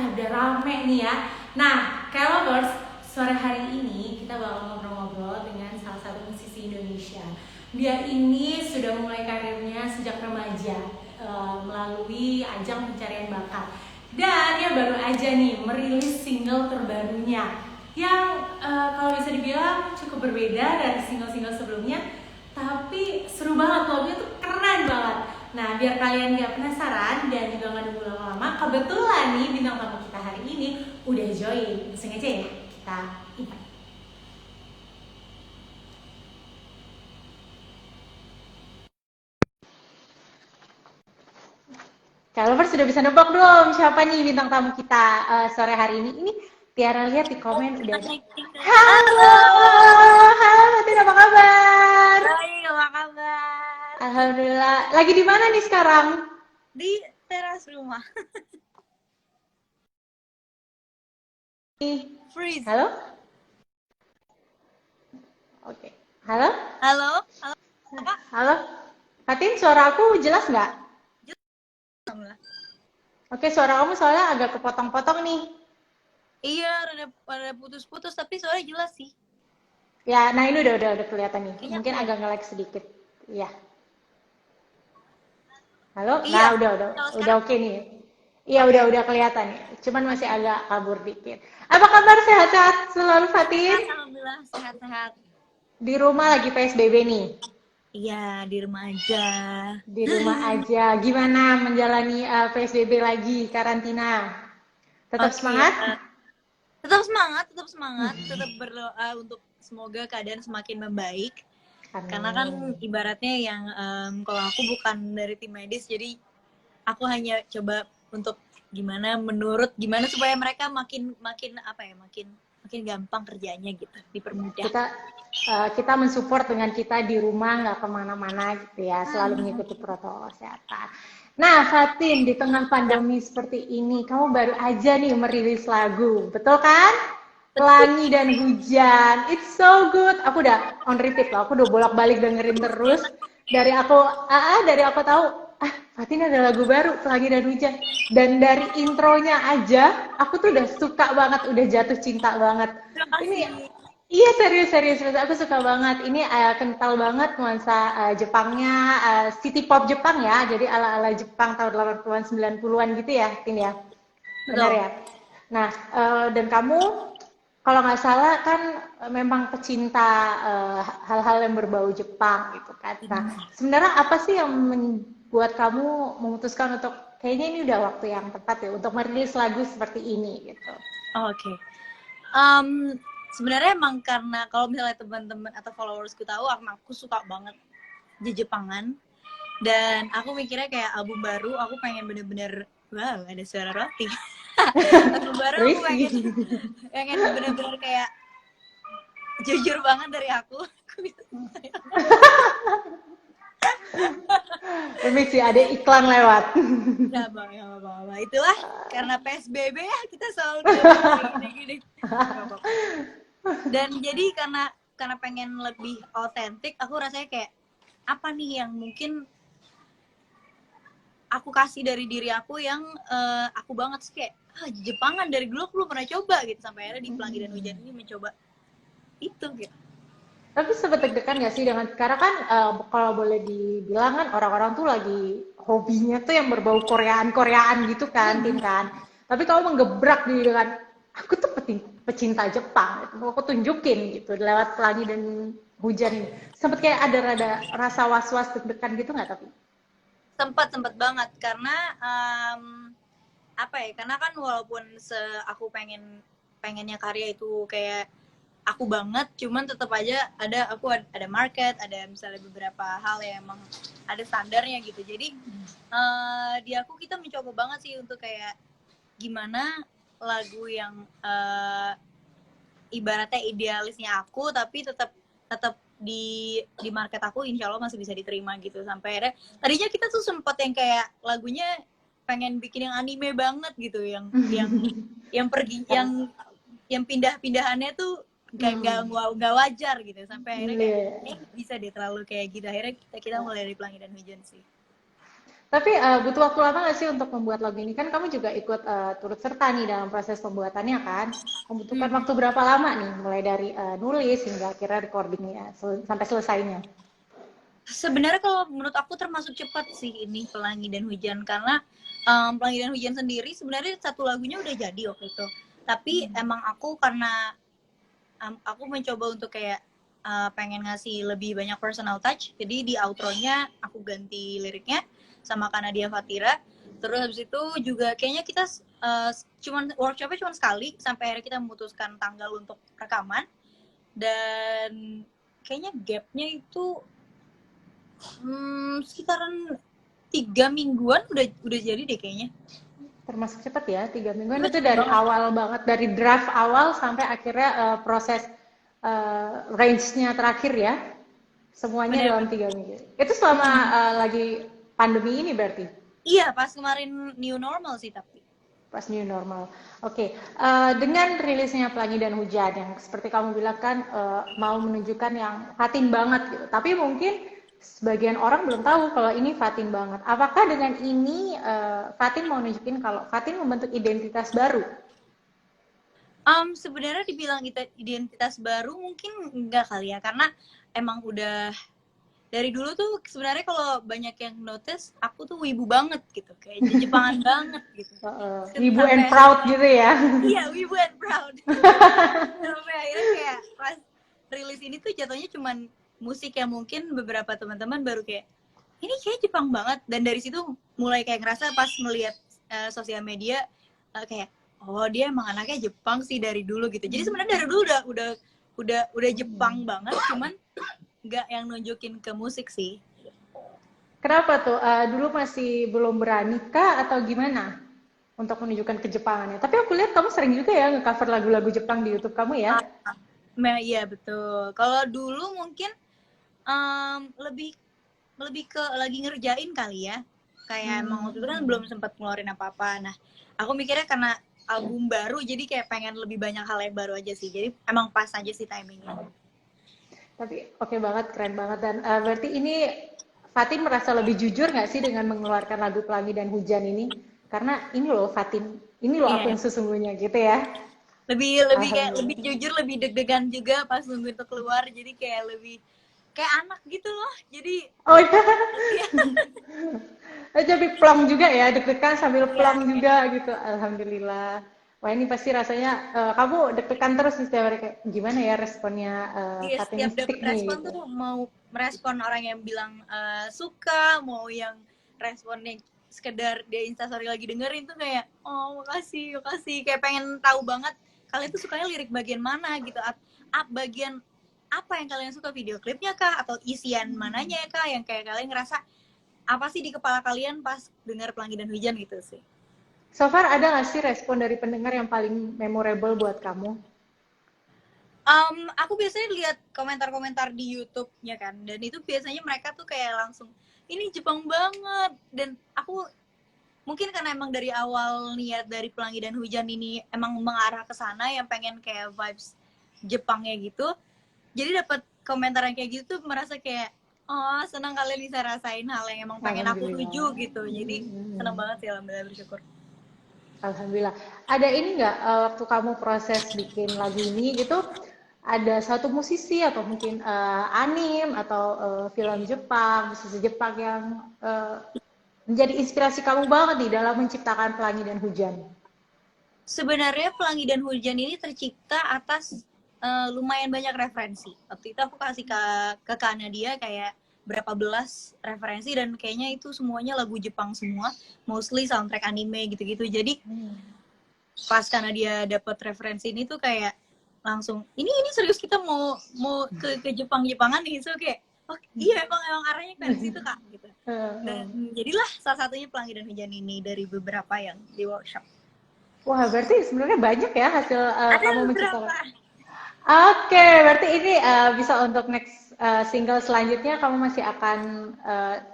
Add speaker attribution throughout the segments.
Speaker 1: udah rame nih ya. Nah, Lovers, sore hari ini kita bakal ngobrol-ngobrol dengan salah satu musisi Indonesia. Dia ini sudah mulai karirnya sejak remaja melalui ajang pencarian bakat. Dan dia baru aja nih merilis single terbarunya yang kalau bisa dibilang cukup berbeda dari single-single sebelumnya, tapi seru banget, lagunya tuh keren banget. Nah, biar kalian gak penasaran dan juga gak nunggu lama-lama, kebetulan nih bintang tamu kita hari ini udah join. Langsung aja ya, kita invite. Kalau sudah bisa nebak belum siapa nih bintang tamu kita sore hari ini? Ini Tiara lihat di komen udah ada. Halo,
Speaker 2: Halo,
Speaker 1: halo Fatin, apa kabar?
Speaker 2: baik, apa kabar?
Speaker 1: Alhamdulillah. Lagi di mana nih sekarang?
Speaker 2: Di teras rumah. Freeze.
Speaker 1: Halo? Oke. Halo?
Speaker 2: Halo, halo, apa?
Speaker 1: Halo? Fatin, suara aku jelas nggak?
Speaker 2: Alhamdulillah.
Speaker 1: Oke, suara kamu soalnya agak kepotong-potong nih.
Speaker 2: Iya, rada putus-putus, tapi suaranya jelas sih.
Speaker 1: Ya, nah ini udah kelihatan nih.
Speaker 2: Kayaknya
Speaker 1: Mungkin
Speaker 2: aku ya.
Speaker 1: agak nge-lag sedikit. Iya. Halo?
Speaker 2: Iya,
Speaker 1: Nah,
Speaker 2: kalau
Speaker 1: udah
Speaker 2: sekarang
Speaker 1: oke nih. Iya,
Speaker 2: oke.
Speaker 1: udah kelihatan nih. Cuman masih
Speaker 2: Oke.
Speaker 1: agak kabur dikit. Apa kabar, sehat-sehat selalu Fatin?
Speaker 2: Sehat, alhamdulillah, sehat-sehat.
Speaker 1: Di rumah lagi PSBB nih.
Speaker 2: Iya, di rumah aja.
Speaker 1: Di rumah aja. Gimana menjalani PSBB lagi, karantina? Tetap
Speaker 2: Oke,
Speaker 1: semangat?
Speaker 2: tetap semangat, tetap berdoa untuk semoga keadaan semakin membaik. Karena kan
Speaker 1: Amin.
Speaker 2: ibaratnya yang kalau aku bukan dari tim medis, jadi aku hanya coba untuk gimana supaya mereka makin makin apa ya makin makin gampang kerjanya gitu, dipermudah.
Speaker 1: Kita mensupport dengan kita di rumah, nggak kemana-mana gitu ya, selalu mengikuti protokol kesehatan. Nah, Fatin, di tengah
Speaker 2: Ya,
Speaker 1: pandemi seperti ini, kamu baru aja nih merilis lagu, betul kan?
Speaker 2: betul.
Speaker 1: Pelangi dan Hujan, it's so good. Aku udah on repeat loh, aku udah bolak-balik dengerin terus. Dari aku tahu, Fatin ada lagu baru, Pelangi dan Hujan. Dan dari intronya aja, aku tuh udah suka banget, udah jatuh cinta banget.
Speaker 2: Terima
Speaker 1: Ini
Speaker 2: kasih.
Speaker 1: iya, serius aku suka banget. Ini kental banget nuansa Jepangnya, city pop Jepang ya. Jadi ala-ala Jepang tahun 80-an 90-an gitu ya, Tin ya. Benar
Speaker 2: Betul.
Speaker 1: ya? Nah, dan kamu kalau nggak salah kan memang pecinta hal-hal yang berbau Jepang gitu kan. Nah, sebenarnya apa sih yang membuat kamu memutuskan untuk kayaknya ini udah waktu yang tepat ya untuk merilis lagu seperti ini gitu.
Speaker 2: Oke. Em, Sebenarnya emang karena kalau misalnya teman-teman atau followersku tahu, aku suka banget Jepangan, dan aku mikirnya kayak album baru aku pengen bener-bener wow ada suara roti. Album baru aku
Speaker 1: Rizky.
Speaker 2: pengen bener-bener kayak jujur banget dari aku.
Speaker 1: Permisi, ada iklan lewat.
Speaker 2: Ya bang, ya apa-apa. Itulah karena PSBB ya kita selalu diajarin kayak gini-gini. Dan jadi karena pengen lebih otentik, aku rasanya kayak apa nih yang mungkin aku kasih dari diri aku yang aku banget sih, kayak Jepangan dari dulu aku belum pernah coba gitu, sampai akhirnya di Pelangi dan Hujan ini mencoba itu gitu.
Speaker 1: Tapi sempet deg-degan nggak sih dengan karena kan kalau boleh dibilang kan orang-orang tuh lagi hobinya tuh yang berbau Koreaan-Koreaan gitu kan, Tin kan. Tapi kamu menggebrak diri dengan aku tuh pecinta Jepang, gitu. Mau aku tunjukin gitu lewat Pelangi dan Hujan ini. Sempet kayak ada rada rasa was-was deg-degan gitu nggak tapi?
Speaker 2: Sempet banget karena apa ya, karena kan walaupun aku pengennya karya itu kayak aku banget, cuman tetap aja ada market, ada misalnya beberapa hal yang emang ada standarnya gitu. Jadi di aku kita mencoba banget sih untuk kayak gimana lagu yang ibaratnya idealisnya aku, tapi tetap tetap di market aku insya Allah masih bisa diterima gitu. Sampai akhirnya tadinya kita tuh sempet yang kayak lagunya pengen bikin yang anime banget gitu, yang pergi yang pindah-pindahannya tuh nggak wajar gitu, sampai akhirnya kayak
Speaker 1: Le.
Speaker 2: bisa deh terlalu kayak gitu. Akhirnya kita mulai dari Pelangi dan Hujan sih.
Speaker 1: Tapi butuh waktu lama nggak sih untuk membuat lagu ini? Kan kamu juga ikut turut serta nih dalam proses pembuatannya kan? Membutuhkan
Speaker 2: Hmm.
Speaker 1: waktu berapa lama nih, mulai dari nulis hingga akhirnya recordingnya sampai selesainya?
Speaker 2: Sebenarnya kalau menurut aku termasuk cepat sih ini Pelangi dan Hujan, karena Pelangi dan Hujan sendiri sebenarnya satu lagunya udah jadi waktu itu. Tapi emang aku karena aku mencoba untuk kayak pengen ngasih lebih banyak personal touch, jadi di outro-nya aku ganti liriknya sama Kanadia Fatira. Terus habis itu juga kayaknya kita cuman workshopnya cuma sekali sampai akhirnya kita memutuskan tanggal untuk rekaman, dan kayaknya gapnya itu sekitaran 3 mingguan udah jadi deh kayaknya.
Speaker 1: Termasuk cepat ya, 3 mingguan
Speaker 2: Cepet
Speaker 1: itu
Speaker 2: cepet
Speaker 1: dari
Speaker 2: banget.
Speaker 1: awal banget, dari draft awal sampai akhirnya proses range-nya terakhir ya, semuanya dalam
Speaker 2: Bener-bener.
Speaker 1: 3 minggu. Itu selama lagi pandemi ini berarti?
Speaker 2: Iya, pas kemarin new normal sih tapi.
Speaker 1: Pas new normal. Oke, dengan rilisnya Pelangi dan Hujan yang seperti kamu bilang kan mau menunjukkan yang Fatin banget gitu. Tapi mungkin sebagian orang belum tahu kalau ini Fatin banget. Apakah dengan ini Fatin mau nunjukin kalau Fatin membentuk identitas baru?
Speaker 2: Sebenarnya dibilang identitas baru mungkin enggak kali ya, karena emang udah dari dulu tuh sebenarnya kalau banyak yang notice aku tuh wibu banget gitu, kayak Jepangan banget gitu.
Speaker 1: Wibu and
Speaker 2: Sampai
Speaker 1: proud gitu ya.
Speaker 2: iya, wibu and proud. Sampai akhirnya kayak pas rilis ini tuh jatuhnya cuman musik yang mungkin beberapa teman-teman baru kayak ini kayak Jepang banget, dan dari situ mulai kayak ngerasa pas melihat sosial media kayak oh dia emang anaknya Jepang sih dari dulu gitu. Jadi sebenarnya dari dulu udah Jepang banget, cuman nggak yang nunjukin ke musik sih.
Speaker 1: Kenapa tuh? Dulu masih belum berani kah atau gimana untuk menunjukkan kejepangannya? Tapi aku lihat kamu sering juga ya nge-cover lagu-lagu Jepang di YouTube kamu ya.
Speaker 2: Ah, iya betul. Kalau dulu mungkin lebih lebih ke lagi ngerjain kali ya. Kayak emang waktu itu kan belum sempat ngeluarin apa-apa. Nah, aku mikirnya karena album baru jadi kayak pengen lebih banyak hal yang baru aja sih. Jadi emang pas aja sih timingnya.
Speaker 1: Tapi oke banget, keren banget. Dan berarti ini Fatin merasa lebih jujur nggak sih dengan mengeluarkan lagu Pelangi dan Hujan ini? Karena ini loh Fatin, ini loh aku
Speaker 2: Iya.
Speaker 1: yang sesungguhnya gitu ya.
Speaker 2: Lebih lebih kayak lebih
Speaker 1: Alhamdulillah.
Speaker 2: jujur, lebih deg-degan juga pas nunggu itu keluar. Jadi kayak lebih kayak anak gitu loh. Jadi
Speaker 1: Oh iya,
Speaker 2: iya.
Speaker 1: jadi plong juga ya, deg-degan sambil
Speaker 2: Iya,
Speaker 1: plong juga gitu. Alhamdulillah. Wah ini pasti rasanya kamu deg-degan terus nih setiap hari kayak gimana ya responnya
Speaker 2: iya,
Speaker 1: Fatin
Speaker 2: setiap dapat
Speaker 1: Stick
Speaker 2: respon
Speaker 1: nih gitu.
Speaker 2: tuh mau merespon orang yang bilang suka, mau yang responnya sekedar dia instastory lagi dengerin tuh kayak oh makasih makasih, kayak pengen tahu banget kalian tuh sukanya lirik bagian mana gitu, bagian apa yang kalian suka, video klipnya kah atau isian mananya kah yang kayak kalian ngerasa apa sih di kepala kalian pas dengar Pelangi dan Hujan gitu sih.
Speaker 1: So far ada nggak sih respon dari pendengar yang paling memorable buat kamu?
Speaker 2: Aku biasanya lihat komentar-komentar di YouTube-nya kan, dan itu biasanya mereka tuh kayak langsung ini Jepang banget, dan aku mungkin karena emang dari awal niat dari Pelangi dan Hujan ini emang mengarah ke sana yang pengen kayak vibes Jepangnya gitu, jadi dapat komentar yang kayak gitu tuh merasa kayak oh senang kalian bisa rasain hal yang emang pengen aku
Speaker 1: Alhamdulillah.
Speaker 2: tuju gitu, jadi senang banget sih, alhamdulillah, bersyukur.
Speaker 1: Alhamdulillah. Ada ini nggak waktu kamu proses bikin lagu ini gitu, ada satu musisi atau mungkin anim atau film Jepang, musisi Jepang yang menjadi inspirasi kamu banget nih dalam menciptakan Pelangi dan Hujan?
Speaker 2: Sebenarnya Pelangi dan Hujan ini tercipta atas lumayan banyak referensi. Waktu itu aku kasih ke Kak Nadia kayak berapa belas referensi, dan kayaknya itu semuanya lagu Jepang semua, mostly soundtrack anime gitu-gitu. Jadi pas Kak Nadia dapat referensi ini tuh kayak langsung ini serius kita mau ke Jepang-Jepangan nih, so kayak oh iya emang arahnya ke situ Kak gitu. Dan jadilah salah satunya Pelangi dan Hujan ini dari beberapa yang di workshop.
Speaker 1: Wah, berarti sebenarnya banyak ya hasil
Speaker 2: Ada
Speaker 1: kamu
Speaker 2: beberapa.
Speaker 1: menciptakan. Oke, berarti ini bisa untuk next single selanjutnya kamu masih akan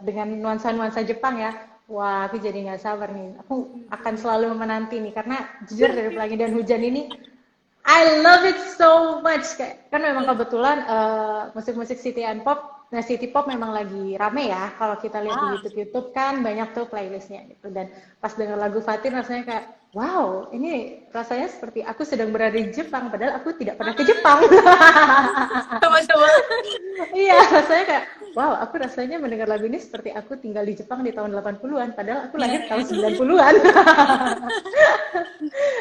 Speaker 1: dengan nuansa-nuansa Jepang ya. Wah, aku jadi nggak sabar nih. Aku akan selalu menanti nih karena jujur dari Pelangi dan Hujan ini I love it so much. Kayak kan memang kebetulan musik-musik city and pop Nah, City Pop memang lagi rame ya. Kalau kita lihat di
Speaker 2: Ah,
Speaker 1: YouTube kan banyak tuh playlistnya gitu. Dan pas denger lagu Fatin rasanya kayak, wow, ini rasanya seperti aku sedang berada di Jepang, padahal aku tidak pernah ke Jepang.
Speaker 2: sama-sama.
Speaker 1: Iya, rasanya kayak, wow, aku rasanya mendengar lagu ini seperti aku tinggal di Jepang di tahun 80-an, padahal aku lahir tahun
Speaker 2: Nah,
Speaker 1: 90-an.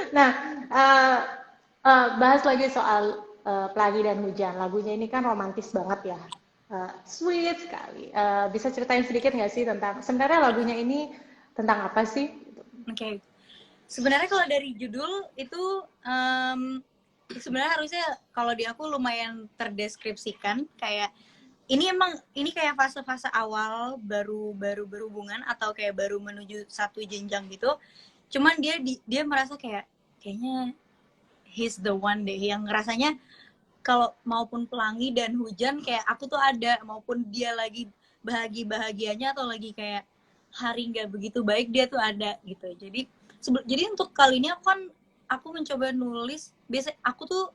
Speaker 1: Nah, eh, bahas lagi soal Pelangi dan Hujan. Lagunya ini kan romantis banget ya. Sweet sekali. Bisa ceritain sedikit nggak sih tentang, sebenarnya lagunya ini tentang apa sih?
Speaker 2: oke. Sebenarnya kalau dari judul itu sebenarnya harusnya kalau di aku lumayan terdeskripsikan kayak ini kayak fase-fase awal baru baru berhubungan atau kayak baru menuju satu jenjang gitu. Cuman dia merasa kayaknya he's the one deh yang rasanya kalau maupun pelangi dan hujan kayak aku tuh ada maupun dia lagi bahagianya atau lagi kayak hari nggak begitu baik dia tuh ada gitu jadi untuk kali ini aku mencoba nulis biasa aku tuh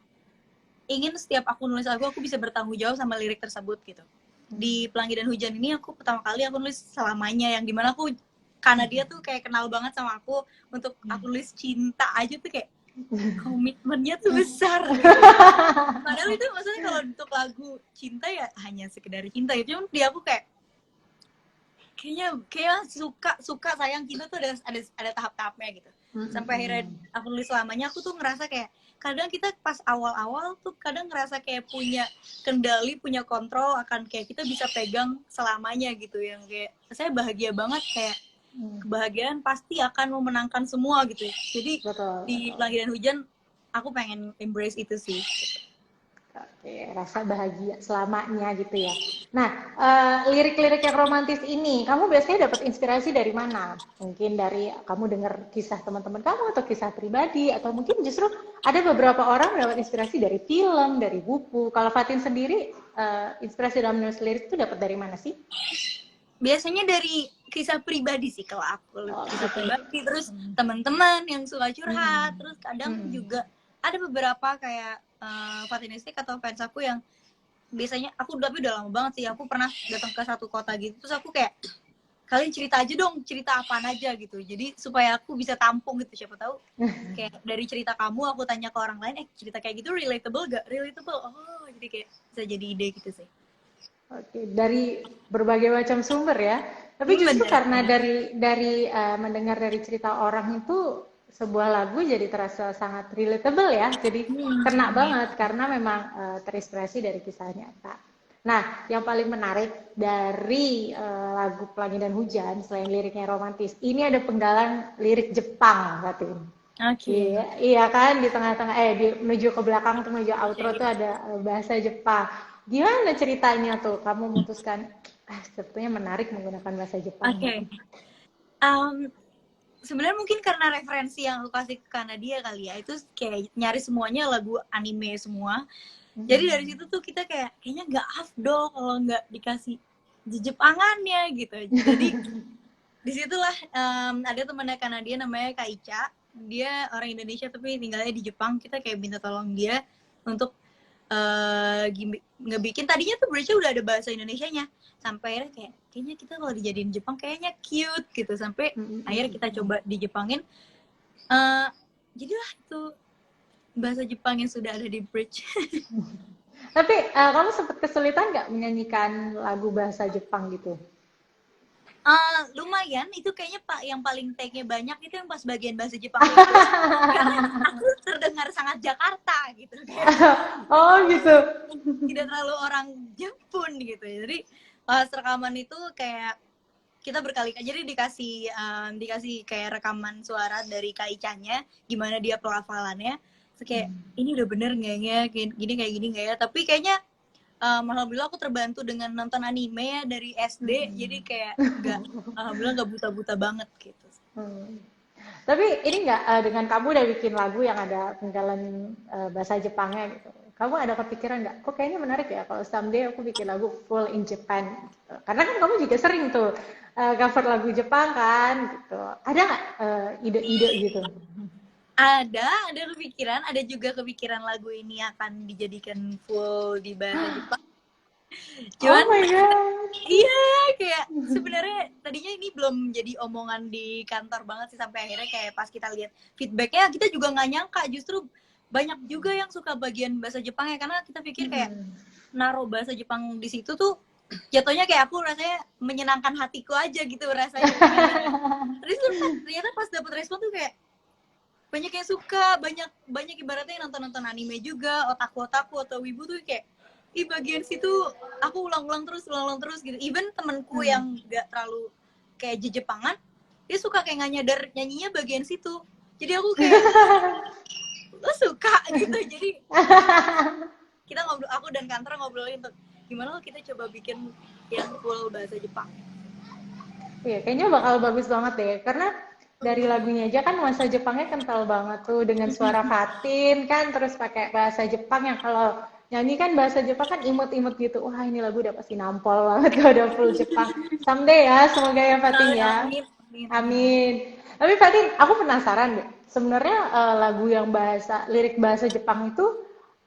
Speaker 2: ingin setiap aku nulis lagu aku bisa bertanggung jawab sama lirik tersebut gitu di Pelangi dan Hujan ini aku pertama kali aku nulis selamanya yang dimana aku karena dia tuh kayak kenal banget sama aku untuk aku nulis cinta aja tuh kayak komitmennya tuh besar gitu. Padahal itu maksudnya kalau untuk lagu cinta ya hanya sekedar cinta itu cuma dia aku kayak suka suka sayang cinta tuh ada tahap-tahapnya gitu. Sampai akhirnya aku nulis selamanya aku tuh ngerasa kayak kadang kita pas awal-awal tuh kadang ngerasa kayak punya kendali, punya kontrol akan kayak kita bisa pegang selamanya gitu yang kayak saya bahagia banget kayak kebahagiaan pasti akan memenangkan semua gitu. Jadi
Speaker 1: Betul,
Speaker 2: di
Speaker 1: betul.
Speaker 2: Pelangi dan Hujan aku pengen embrace itu sih.
Speaker 1: Oke, rasa bahagia selamanya gitu ya. Nah, lirik-lirik yang romantis ini, kamu biasanya dapat inspirasi dari mana? Mungkin dari kamu dengar kisah teman-teman kamu atau kisah pribadi, atau mungkin justru ada beberapa orang mendapat inspirasi dari film, dari buku. Kalau Fatin sendiri, inspirasi dalam menulis lirik itu dapat dari mana sih?
Speaker 2: Biasanya dari kisah pribadi sih kalau aku
Speaker 1: Oh,
Speaker 2: kisah
Speaker 1: gitu.
Speaker 2: pribadi terus teman-teman yang suka curhat
Speaker 1: Hmm.
Speaker 2: terus kadang
Speaker 1: Hmm.
Speaker 2: juga ada beberapa kayak Fatinistik atau fans aku yang biasanya aku tapi udah lama banget sih aku pernah datang ke satu kota gitu terus aku kayak kalian cerita aja dong cerita apaan aja gitu jadi supaya aku bisa tampung gitu siapa tahu kayak dari cerita kamu aku tanya ke orang lain cerita kayak gitu relatable gak relatable oh jadi kayak bisa jadi ide gitu sih.
Speaker 1: Oke, dari berbagai macam sumber ya. Tapi justru
Speaker 2: Bener
Speaker 1: karena
Speaker 2: bener.
Speaker 1: dari mendengar dari cerita orang itu sebuah lagu jadi terasa sangat relatable ya. Jadi kena banget karena memang terinspirasi dari kisah nyata. Nah, yang paling menarik dari lagu Pelangi dan Hujan selain liriknya romantis, ini ada penggalan lirik Jepang, Fatin.
Speaker 2: Oke.
Speaker 1: Iya, iya kan di tengah-tengah di menuju ke belakang tuh menuju outro tuh
Speaker 2: Oke.
Speaker 1: ada bahasa Jepang. Gimana ceritanya tuh? Kamu memutuskan sepertinya menarik menggunakan bahasa Jepang
Speaker 2: Oke.
Speaker 1: gitu.
Speaker 2: Sebenarnya mungkin karena referensi yang aku kasih ke Kanadia kali ya itu kayak nyari semuanya lagu anime semua jadi dari situ tuh kita kayaknya nggak afdol kalau nggak dikasih Jepangannya gitu jadi disitulah ada temannya Kanadia namanya Kak Ica dia orang Indonesia tapi tinggalnya di Jepang kita kayak minta tolong dia untuk ngebikin tadinya tuh bridge udah ada bahasa Indonesianya sampai akhirnya kayaknya kita kalau dijadiin Jepang kayaknya cute gitu sampai akhirnya kita coba di Jepangin uh, jadilah itu bahasa Jepang yang sudah ada di bridge.
Speaker 1: Tapi kamu sempat kesulitan nggak menyanyikan lagu bahasa Jepang gitu?
Speaker 2: Lumayan itu kayaknya pak yang paling take-nya banyak itu yang pas bagian bahasa Jepangnya itu karena aku terdengar sangat Jakarta gitu kayak
Speaker 1: Oh gitu.
Speaker 2: tidak terlalu orang Jepun gitu jadi pas rekaman itu kayak kita berkali jadi dikasih kayak rekaman suara dari Kak Ica-nya gimana dia pelafalannya terus kayak ini udah bener nggak ya gini kayak gini nggak ya tapi kayaknya alhamdulillah aku terbantu dengan nonton anime ya dari SD jadi kayak nggak alhamdulillah nggak buta-buta banget gitu.
Speaker 1: Hmm. Tapi ini nggak dengan kamu udah bikin lagu yang ada penggalan bahasa Jepangnya gitu. Kamu ada kepikiran nggak? Kok kayaknya menarik ya kalau someday aku bikin lagu full in Japan. Gitu. Karena kan kamu juga sering tuh cover lagu Jepang kan gitu. Ada nggak ide-ide gitu?
Speaker 2: Ada kepikiran ada juga kepikiran lagu ini akan dijadikan full di bahasa Jepang Cuman
Speaker 3: Oh my god.
Speaker 2: iya, kayak sebenarnya tadinya ini belum jadi omongan di kantor banget sih, sampai akhirnya kayak pas kita lihat feedbacknya kita juga nggak nyangka justru banyak juga yang suka bagian bahasa Jepang ya, karena kita pikir kayak naruh bahasa Jepang di situ tuh jatuhnya kayak aku rasanya menyenangkan hatiku aja gitu rasanya dengarnya. Ternyata pas dapet respon tuh kayak banyak yang suka, banyak banyak ibaratnya yang nonton anime juga, otaku atau wibu tuh kayak di bagian situ aku ulang-ulang terus gitu. Even temenku yang gak terlalu kayak Jepangan, dia suka kayak nggak nyadar nyanyinya bagian situ. Jadi aku kayak lo suka gitu. Jadi kita ngobrol, aku dan kantor ngobrolin untuk gimana kalau kita coba bikin yang full bahasa Jepang.
Speaker 3: Iya, kayaknya bakal bagus banget deh. Karena dari lagunya aja kan nuansa Jepangnya kental banget tuh dengan suara Fatin kan, terus pakai bahasa Jepang yang kalau nyanyi kan bahasa Jepang kan imut-imut gitu. Wah, ini lagu udah pasti nampol banget kalau udah full Jepang. Someday ya, semoga ya Fatin ya.
Speaker 2: Amin, amin, amin.
Speaker 3: Amin. Tapi Fatin, aku penasaran deh. Sebenarnya lagu yang lirik bahasa Jepang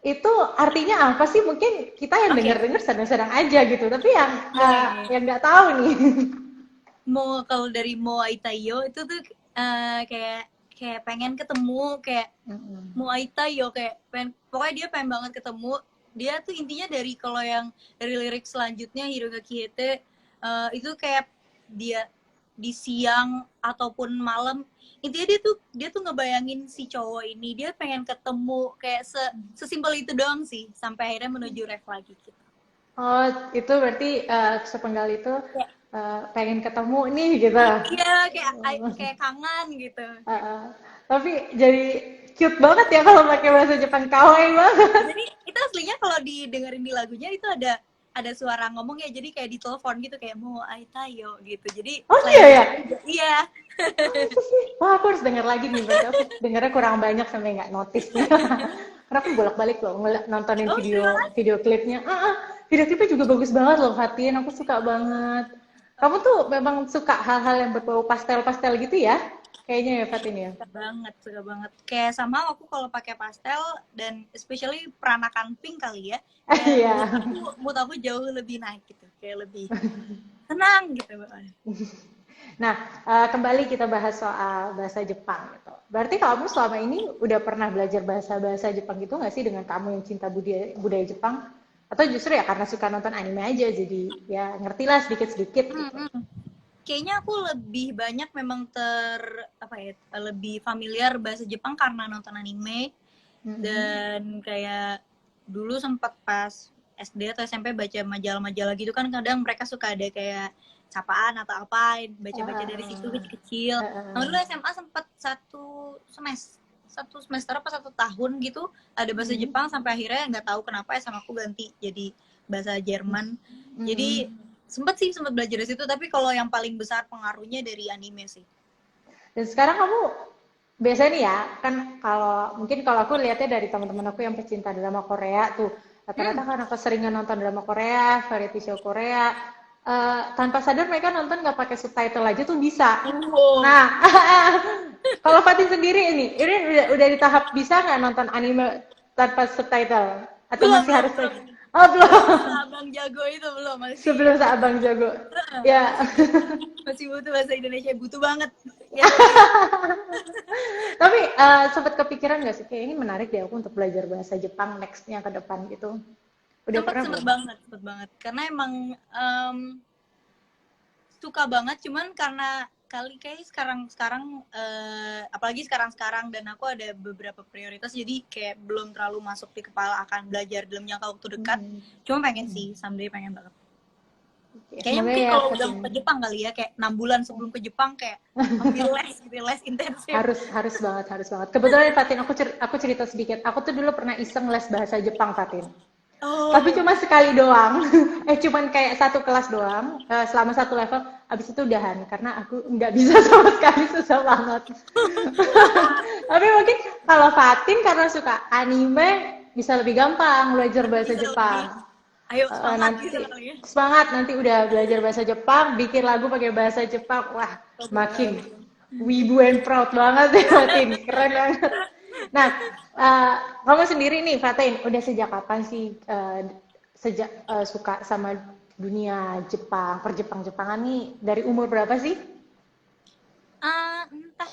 Speaker 3: itu artinya apa sih? Mungkin kita yang
Speaker 2: Oke,
Speaker 3: denger-denger sedang-sedang aja gitu, tapi
Speaker 2: boleh.
Speaker 3: yang nggak tahu nih.
Speaker 2: Kalau dari Moai Taiyo itu tuh kayak kayak pengen ketemu, kayak Moai Taiyo kayak pokoknya dia pengen banget ketemu. Dia tuh intinya dari kalau yang dari lirik selanjutnya Hirogaki Hete itu kayak dia di siang ataupun malam, intinya dia tuh ngebayangin si cowok ini dia pengen ketemu, kayak sesimpel itu doang sih, sampai akhirnya menuju ref lagi gitu.
Speaker 3: Oh, itu berarti sepenggal itu
Speaker 2: Kayak,
Speaker 3: pengen ketemu nih gitu.
Speaker 2: iya, kayak kangen gitu.
Speaker 3: Uh, tapi jadi cute banget ya kalau pakai bahasa Jepang, kawaii banget.
Speaker 2: Jadi itu aslinya kalau didengerin di lagunya itu ada suara ngomong ya, jadi kayak di telepon gitu, kayak mau aitayo gitu. Jadi
Speaker 3: Oh
Speaker 2: selain
Speaker 3: iya ya?
Speaker 2: iya.
Speaker 3: Masa sih? Wah, aku harus denger lagi nih, berarti aku dengernya kurang banyak sampai nggak notice nih. Karena aku bolak-balik loh nontonin
Speaker 2: Oh, terima
Speaker 3: video
Speaker 2: kasih.
Speaker 3: video klipnya. Video klipnya juga bagus banget loh, Fatin. Aku suka banget. Kamu tuh memang suka hal-hal yang berbau pastel-pastel gitu ya? Kayaknya ya, Fatin ya.
Speaker 2: Suka banget. Kayak sama aku kalau pakai pastel dan especially peranakan pink kali ya. Kayak
Speaker 3: Iya.
Speaker 2: mood aku jauh lebih naik gitu. Kayak lebih tenang gitu.
Speaker 3: Nah, kembali kita bahas soal bahasa Jepang gitu. Berarti kamu selama ini udah pernah belajar bahasa-bahasa Jepang gitu nggak sih dengan kamu yang cinta budaya, budaya Jepang? Atau justru ya karena suka nonton anime aja, jadi ya ngertilah sedikit-sedikit gitu.
Speaker 2: Kayaknya aku lebih banyak memang apa ya, lebih familiar bahasa Jepang karena nonton anime. Dan kayak dulu sempat pas SD atau SMP baca majalah-majalah gitu kan, kadang mereka suka ada kayak sapaan atau apa, baca-baca dari situ kecil-kecil. Nah, dulu SMA sempat satu semester apa 1 tahun gitu ada bahasa Jepang, sampai akhirnya nggak tahu kenapa sama aku ganti jadi bahasa Jerman. Jadi sempat belajar dari situ, tapi kalau yang paling besar pengaruhnya dari anime sih.
Speaker 3: Dan sekarang kamu biasanya nih ya, kan kalau aku lihatnya dari teman-teman aku yang pecinta drama Korea tuh, rata-rata karena keseringan nonton drama Korea, variety show Korea, tanpa sadar mereka nonton nggak pakai subtitle aja tuh bisa. Nah, kalau Fatin sendiri ini udah di tahap bisa nggak nonton anime tanpa subtitle? Atau
Speaker 2: Belum,
Speaker 3: masih
Speaker 2: belum,
Speaker 3: harus?
Speaker 2: belum.
Speaker 3: Oh belum.
Speaker 2: Abang jago itu belum, masih
Speaker 3: Sebelum Abang jago. Ya.
Speaker 2: masih butuh bahasa Indonesia, butuh banget ya.
Speaker 3: Tapi sempat kepikiran nggak sih kayak ini menarik deh aku untuk belajar bahasa Jepang nextnya ke depan gitu. Udah pernah belum?
Speaker 2: Sempet banget karena emang suka banget, cuman karena kali kayak sekarang apalagi sekarang dan aku ada beberapa prioritas, jadi kayak belum terlalu masuk di kepala akan belajar dalam jangka waktu dekat. Cuma pengen sih, someday pengen banget. Kayaknya
Speaker 3: Semoga
Speaker 2: mungkin
Speaker 3: ya,
Speaker 2: kalau udah
Speaker 3: Fatin.
Speaker 2: ke Jepang kali ya, kayak 6 bulan sebelum ke Jepang kayak ambil les gitu, les intensif.
Speaker 3: Harus banget. Kebetulan Fatin, aku cerita sedikit. Aku tuh dulu pernah iseng les bahasa Jepang, Fatin. Tapi
Speaker 2: Oh,
Speaker 3: cuma sekali doang. Cuman kayak satu kelas doang, selama satu level. Abis itu udahan, karena aku nggak bisa sama sekali, susah banget. Tapi mungkin kalau Fatin karena suka anime, bisa lebih gampang belajar bahasa
Speaker 2: bisa lebih,
Speaker 3: Jepang.
Speaker 2: ayo semangat
Speaker 3: Nanti
Speaker 2: gitu kali ya.
Speaker 3: semangat, nanti udah belajar bahasa Jepang, bikin lagu pakai bahasa Jepang. Wah, makin wibu and proud banget ya, Fatin. Keren banget. Nah, kamu sendiri nih, Fatin, udah sejak kapan sih sejak suka sama dunia Jepang, perjepang-jepangan nih dari umur berapa sih?
Speaker 2: Entah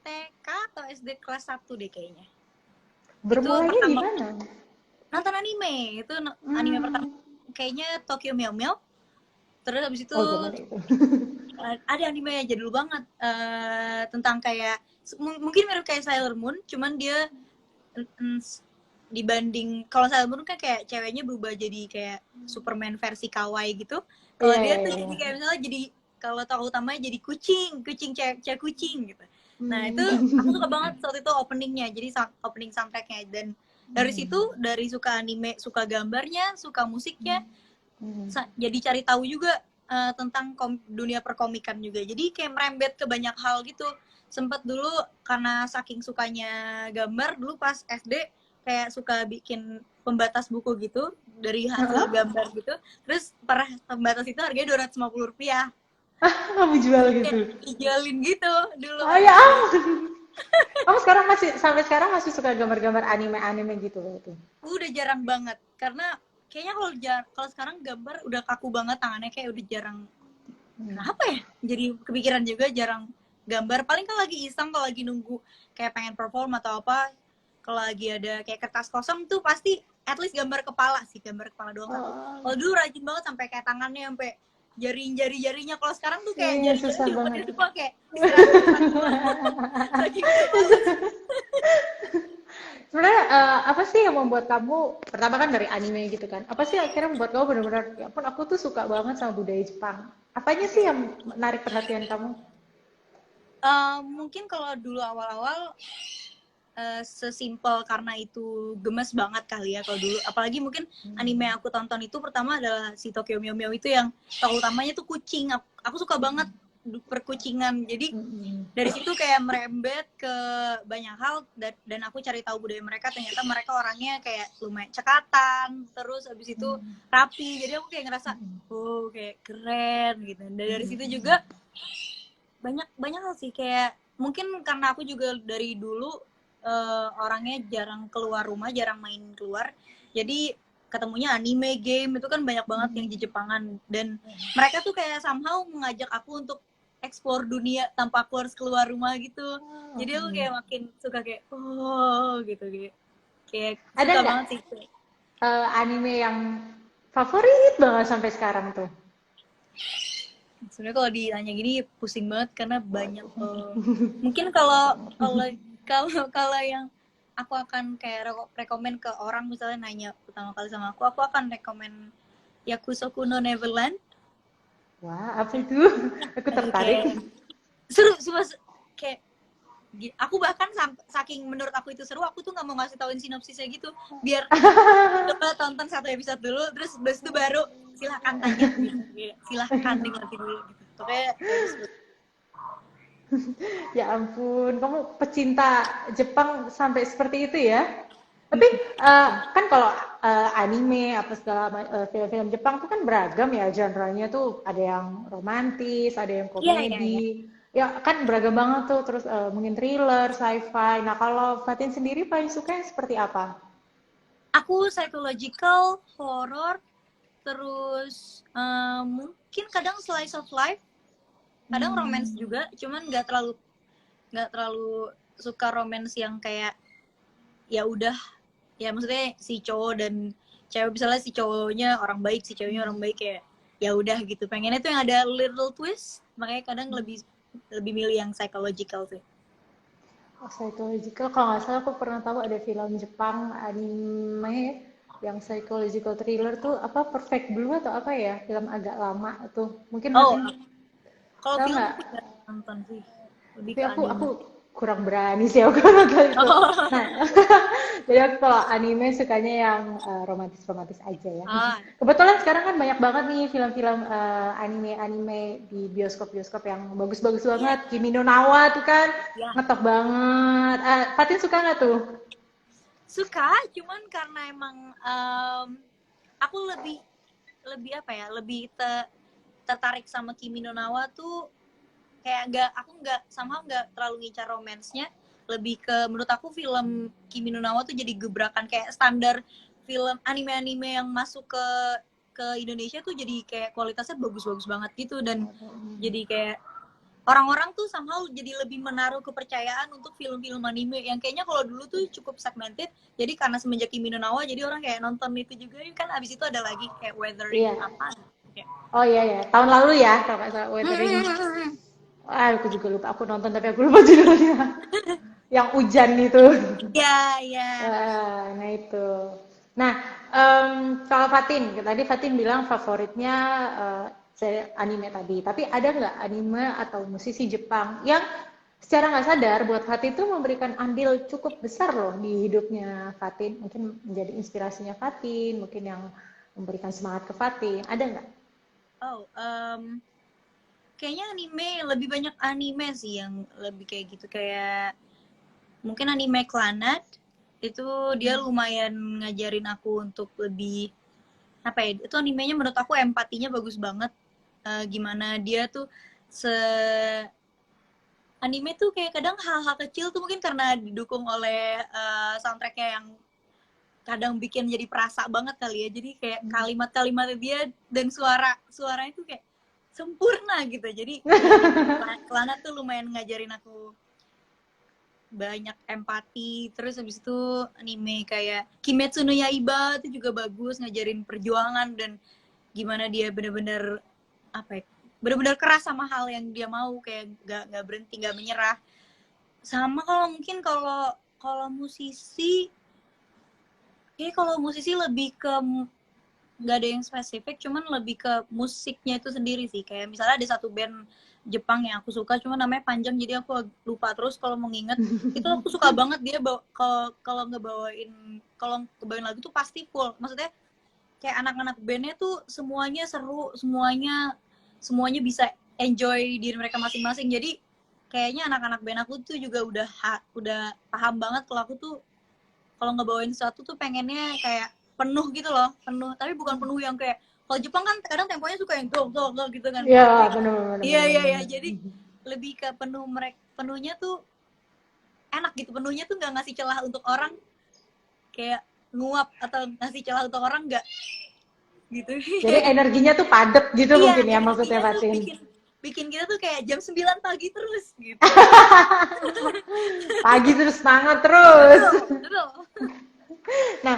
Speaker 2: TK atau SD kelas 1 deh kayaknya. Itu
Speaker 3: Bermulainya
Speaker 2: pertama
Speaker 3: gimana?
Speaker 2: nonton anime. Itu anime pertama
Speaker 3: Hmm.
Speaker 2: kayaknya Tokyo Meow Meow. Terus habis itu
Speaker 3: Oh, gimana itu?
Speaker 2: ada anime yang jadul banget tentang kayak mungkin mirip kayak Sailor Moon, cuman dia mm, dibanding kalau Sailor Moon kan kayak ceweknya berubah jadi kayak Superman versi kawaii gitu. Kalau
Speaker 3: Iya,
Speaker 2: dia
Speaker 3: iya,
Speaker 2: tuh
Speaker 3: iya.
Speaker 2: jadi kayak misalnya jadi kalau tokoh utamanya jadi kucing cewek kucing gitu. Nah itu aku suka
Speaker 3: Hmm.
Speaker 2: banget saat itu openingnya, jadi opening soundtracknya. Dan dari situ,
Speaker 3: Hmm.
Speaker 2: dari suka anime, suka gambarnya, suka musiknya,
Speaker 3: Hmm.
Speaker 2: jadi cari tahu juga tentang dunia perkomikan juga. Jadi kayak merembet ke banyak hal gitu. Sempet dulu karena saking sukanya gambar, dulu pas SD kayak suka bikin pembatas buku gitu dari hasil
Speaker 3: Hah?
Speaker 2: gambar gitu. Terus per pembatas itu harganya Rp250.
Speaker 3: Kamu jual
Speaker 2: Jadi kayak
Speaker 3: gitu?
Speaker 2: dijualin gitu dulu
Speaker 3: Oh
Speaker 2: pas
Speaker 3: ya
Speaker 2: SD.
Speaker 3: ampun. Kamu sekarang masih sampai sekarang masih suka gambar-gambar anime-anime gitu berarti?
Speaker 2: Udah jarang banget karena kayaknya kalau sekarang gambar udah kaku banget tangannya, kayak udah jarang.
Speaker 3: Hmm.
Speaker 2: Kenapa ya? Jadi kepikiran juga jarang gambar. Paling kalau lagi iseng, kalau lagi nunggu kayak pengen perform atau apa, kalau lagi ada kayak kertas kosong tuh pasti at least gambar kepala sih, gambar kepala doang satu.
Speaker 3: Oh,
Speaker 2: Kalau dulu rajin banget sampai kayak tangannya sampai jari-jarinya. Kalau sekarang tuh kayak
Speaker 3: iya
Speaker 2: jari-jarinya
Speaker 3: susah
Speaker 2: diumpetin
Speaker 3: banget.
Speaker 2: semua, kayak istirahat semua. Saking udah males.
Speaker 3: Sebenarnya apa sih yang membuat kamu pertama kan dari anime gitu kan? Apa sih akhirnya membuat kamu benar-benar ya ampun aku tuh suka banget sama budaya Jepang? Apanya sih
Speaker 2: Oke.
Speaker 3: yang menarik perhatian kamu?
Speaker 2: Mungkin kalau dulu awal-awal sesimpel karena itu gemes banget kali ya kalau dulu. Apalagi mungkin anime yang aku tonton itu pertama adalah si Tokyo Meow Meow itu, yang tokoh utamanya tuh kucing. Aku suka banget perkucingan. Jadi
Speaker 3: Mm-mm.
Speaker 2: dari situ kayak merembet ke banyak hal, dan aku cari tahu budaya mereka. Ternyata mereka orangnya kayak lumayan cekatan, terus abis itu rapi. Jadi aku kayak ngerasa oh kayak keren gitu. Dan dari situ juga banyak banyak hal sih, kayak mungkin karena aku juga dari dulu orangnya jarang keluar rumah, jarang main keluar, jadi ketemunya anime, game itu kan banyak banget yang di Jepangan. Dan mereka tuh kayak somehow mengajak aku untuk explore dunia tanpa aku harus keluar rumah gitu. Jadi aku kayak makin suka kayak oh gitu gitu, kayak
Speaker 3: Ada
Speaker 2: suka
Speaker 3: nggak
Speaker 2: banget sih.
Speaker 3: anime yang favorit banget sampai sekarang tuh?
Speaker 2: Sebenarnya kalau ditanya gini pusing banget karena banyak.
Speaker 3: Waduh.
Speaker 2: Mungkin kalau kalau kalau yang aku akan kayak rekomen ke orang, misalnya nanya pertama kali sama aku akan rekomen Yakusoku no Neverland.
Speaker 3: Wah, apa itu? Aku
Speaker 2: Aduh,
Speaker 3: tertarik.
Speaker 2: kayak seru semua, kayak aku bahkan saking menurut aku itu seru, aku tuh nggak mau ngasih tauin sinopsisnya gitu, biar coba tonton satu episode dulu, terus habis itu baru silahkan tanya gitu, silahkan nikmati dulu gitu. Pokoknya bagus.
Speaker 3: Ya ampun, kamu pecinta Jepang sampai seperti itu ya? Tapi kan kalau anime apa segala film-film Jepang tuh kan beragam ya genre-nya tuh ada yang romantis, ada yang
Speaker 2: Iya, iya, iya.
Speaker 3: komedi, ya kan beragam banget tuh. Terus mungkin thriller, sci-fi. Nah kalau Fatin sendiri paling suka yang seperti apa?
Speaker 2: Aku psychological, horror, terus mungkin kadang slice of life, kadang romance
Speaker 3: Hmm.
Speaker 2: juga, cuman nggak terlalu suka romance yang kayak ya udah, ya maksudnya si cowok dan cewek, misalnya si cowoknya orang baik, si ceweknya orang baik, kayak ya udah gitu. Pengennya tuh yang ada little twist, makanya kadang lebih lebih milih yang psychological sih.
Speaker 3: Oh, psychological, kalau nggak salah aku pernah tahu ada film Jepang anime yang psychological thriller tuh apa Perfect Blue atau apa ya, film agak lama tuh mungkin
Speaker 2: Oh,
Speaker 3: Fatin
Speaker 2: kalau
Speaker 3: tahu
Speaker 2: film
Speaker 3: nggak?
Speaker 2: aku nggak nonton sih, lebih
Speaker 3: Tapi
Speaker 2: ke
Speaker 3: aku
Speaker 2: anime.
Speaker 3: kurang berani sih aku nonton itu.
Speaker 2: Oh.
Speaker 3: Nah, jadi aku kalau anime sukanya yang romantis-romantis aja ya.
Speaker 2: Ah,
Speaker 3: Kebetulan sekarang kan banyak banget nih film-film anime-anime di bioskop-bioskop yang bagus-bagus
Speaker 2: iya,
Speaker 3: banget. Kimi no Nawa tuh kan
Speaker 2: iya.
Speaker 3: ngetop banget. Fatin suka nggak tuh?
Speaker 2: Suka, cuman karena emang aku lebih lebih apa ya, lebih tertarik sama Kimi no Nawa tuh, kayak aku nggak sama, nggak terlalu ngincar romansnya, lebih ke menurut aku film Kimi no Nawa tuh jadi gebrakan kayak standar film anime-anime yang masuk ke Indonesia tuh jadi kayak kualitasnya bagus-bagus banget gitu, dan jadi kayak orang-orang tuh somehow jadi lebih menaruh kepercayaan untuk film-film anime yang kayaknya kalau dulu tuh cukup segmented. Jadi karena semenjak Kimi no Na wa jadi orang kayak nonton itu juga kan, abis itu ada lagi kayak Weathering
Speaker 3: Iya.
Speaker 2: apa kayak.
Speaker 3: Oh iya ya, tahun lalu ya kalau nggak salah Weathering. Aku juga lupa, aku nonton tapi aku lupa judulnya. Yang hujan itu.
Speaker 2: Ya, ya.
Speaker 3: Nah itu. Nah, kalau Fatin, tadi Fatin bilang favoritnya anime tadi. Tapi ada nggak anime atau musisi Jepang yang secara nggak sadar buat Fatin itu memberikan andil cukup besar loh di hidupnya Fatin. Mungkin menjadi inspirasinya Fatin, mungkin yang memberikan semangat ke Fatin. Ada nggak?
Speaker 2: Oh, kayaknya anime, lebih banyak anime sih yang lebih kayak gitu, kayak mungkin anime Clannad itu dia lumayan ngajarin aku untuk lebih apa ya, itu animenya menurut aku empatinya bagus banget. Gimana dia tuh anime tuh kayak kadang hal-hal kecil tuh mungkin karena didukung oleh soundtracknya yang kadang bikin jadi perasa banget kali ya, jadi kayak kalimat-kalimatnya dia dan suaranya tuh kayak sempurna gitu. Jadi Clannad tuh lumayan ngajarin aku banyak empati. Terus habis itu anime kayak Kimetsu no Yaiba itu juga bagus, ngajarin perjuangan dan gimana dia benar-benar apa ya, benar-benar keras sama hal yang dia mau, kayak nggak berhenti, nggak menyerah. Sama kalau mungkin kalau musisi, kalau musisi lebih ke nggak ada yang spesifik, cuman lebih ke musiknya itu sendiri sih. Kayak misalnya ada satu band Jepang yang aku suka, cuma namanya panjang jadi aku lupa terus kalau mau nginget. Itu aku suka banget dia kalau ngebawain lagu tuh pasti full. Maksudnya kayak anak-anak bandnya tuh semuanya seru, semuanya bisa enjoy diri mereka masing-masing. Jadi kayaknya anak-anak band aku tuh juga udah paham banget kalau aku tuh kalau ngebawain sesuatu tuh pengennya kayak penuh gitu loh, penuh. Tapi bukan penuh yang kayak kalau Jepang kan kadang temponya suka yang go gitu kan.
Speaker 3: Iya, benar.
Speaker 2: Iya. Jadi lebih ke penuhnya tuh enak gitu. Penuhnya tuh nggak ngasih celah untuk orang kayak nguap atau ngasih celah untuk orang, nggak gitu.
Speaker 3: Jadi energinya tuh padat gitu
Speaker 2: Iya,
Speaker 3: mungkin ya maksudnya Fatin.
Speaker 2: bikin kita tuh kayak jam 9 pagi terus gitu.
Speaker 3: Pagi terus semangat terus.
Speaker 2: Betul.
Speaker 3: Nah,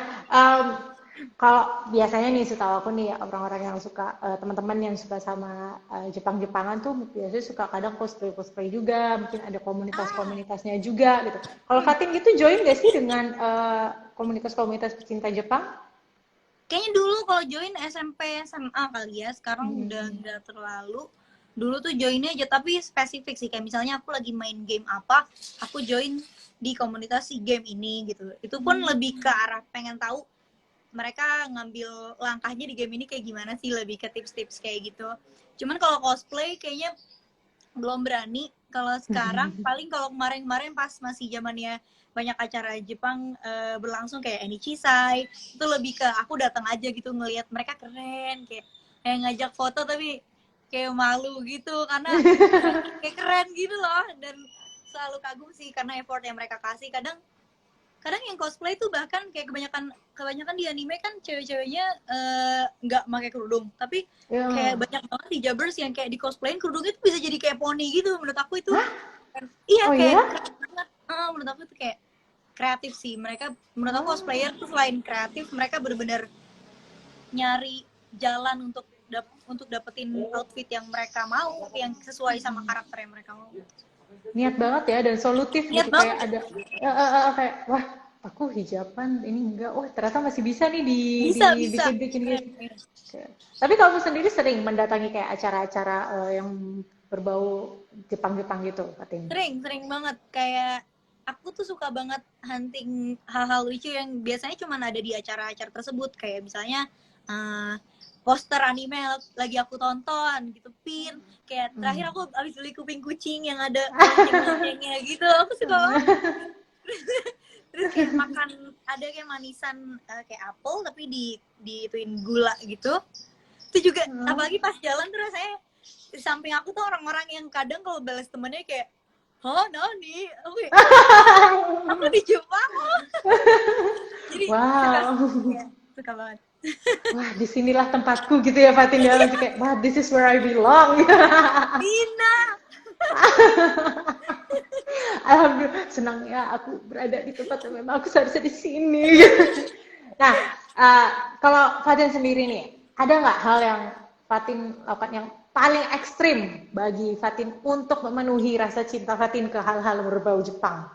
Speaker 3: kalau biasanya nih setahu aku nih orang-orang yang suka teman-teman yang suka sama Jepang-Jepangan tuh biasanya suka kadang cosplay juga, mungkin ada komunitas-komunitasnya juga gitu. Kalau Fatin gitu join gak sih dengan komunitas-komunitas pecinta Jepang?
Speaker 2: Kayaknya dulu kalau join SMP SMA kali ya, sekarang udah nggak terlalu. Dulu tuh joinnya aja, tapi spesifik sih, kayak misalnya aku lagi main game apa, aku join di komunitas si game ini gitu. Itu pun lebih ke arah pengen tahu mereka ngambil langkahnya di game ini kayak gimana sih, lebih ke tips-tips kayak gitu. Cuman kalau cosplay kayaknya belum berani. Kalau sekarang paling kalau kemarin-kemarin pas masih zamannya banyak acara Jepang berlangsung kayak Enichishai, itu lebih ke aku datang aja gitu ngelihat mereka keren, kayak ngajak foto tapi kayak malu gitu karena kayak keren gitu loh, dan selalu kagum sih karena effort yang mereka kasih. Kadang yang cosplay tuh bahkan kayak kebanyakan di anime kan cewek-ceweknya nggak pakai kerudung, tapi kayak banyak banget di Jabbers yang kayak di cosplayin kerudungnya tuh bisa jadi kayak poni gitu. Menurut aku itu iya, kayak keren banget. Menurut aku tuh kayak kreatif sih mereka. Menurut aku cosplayer tuh selain kreatif, mereka benar-benar nyari jalan untuk dapetin outfit yang mereka mau, yang sesuai sama karakter yang mereka mau.
Speaker 3: Niat banget ya, dan solutif
Speaker 2: Niat
Speaker 3: gitu,
Speaker 2: banget.
Speaker 3: kayak ada kayak wah aku hijaban ini enggak, wah ternyata masih bisa nih dibikin gitu. Tapi kamu sendiri sering mendatangi kayak acara-acara yang berbau Jepang-Jepang gitu, Fatin?
Speaker 2: Sering banget. Kayak aku tuh suka banget hunting hal-hal lucu yang biasanya cuma ada di acara-acara tersebut. Kayak misalnya poster anime lagi aku tonton gitu, pin. Kayak terakhir aku abis beli kuping kucing yang ada lonceng-loncengnya gitu. Aku suka banget. Terus kayak makan, ada kayak manisan kayak apel tapi ituin gula gitu. Itu juga apalagi pas jalan tuh rasanya di samping aku tuh orang-orang yang kadang kalau balas temennya kayak nani aku di Jepang. Jadi suka
Speaker 3: Wow.
Speaker 2: ya, suka banget.
Speaker 3: Wah, disinilah tempatku gitu ya Fatin ya. Langsung kayak, wah, this is where I belong.
Speaker 2: Dina.
Speaker 3: Alhamdulillah, senang ya aku berada di tempat yang memang aku seharusnya di sini. Nah, kalau Fatin sendiri nih, ada nggak hal yang Fatin lakukan yang paling ekstrim bagi Fatin untuk memenuhi rasa cinta Fatin ke hal-hal berbau Jepang?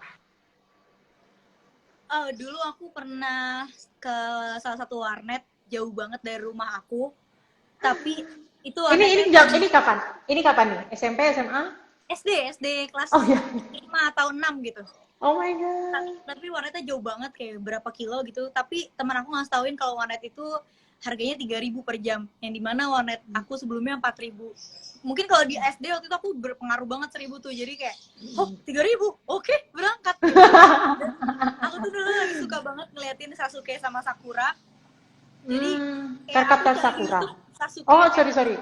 Speaker 2: Oh, dulu aku pernah ke salah satu warnet jauh banget dari rumah aku, tapi itu
Speaker 3: Ini
Speaker 2: warnetnya
Speaker 3: ini kapan? Ini kapan nih? SMP, SMA?
Speaker 2: SD
Speaker 3: Oh
Speaker 2: kelas
Speaker 3: ya.
Speaker 2: 5 atau 6 gitu.
Speaker 3: Oh my god.
Speaker 2: Tapi warnetnya jauh banget, kayak berapa kilo gitu. Tapi teman aku ngasih tauin kalau warnet itu harganya 3.000 per jam, yang dimana warnet aku sebelumnya 4.000. Mungkin kalau di SD waktu itu aku berpengaruh banget 1.000 tuh, jadi kayak, oh 3.000, oke, berangkat gitu. Dan aku tuh dulu lagi suka banget ngeliatin Sasuke sama Sakura, jadi kayak aku
Speaker 3: Caricature
Speaker 2: cari di
Speaker 3: Sakura.
Speaker 2: YouTube Sasuke
Speaker 3: Oh,
Speaker 2: kayak,
Speaker 3: sorry.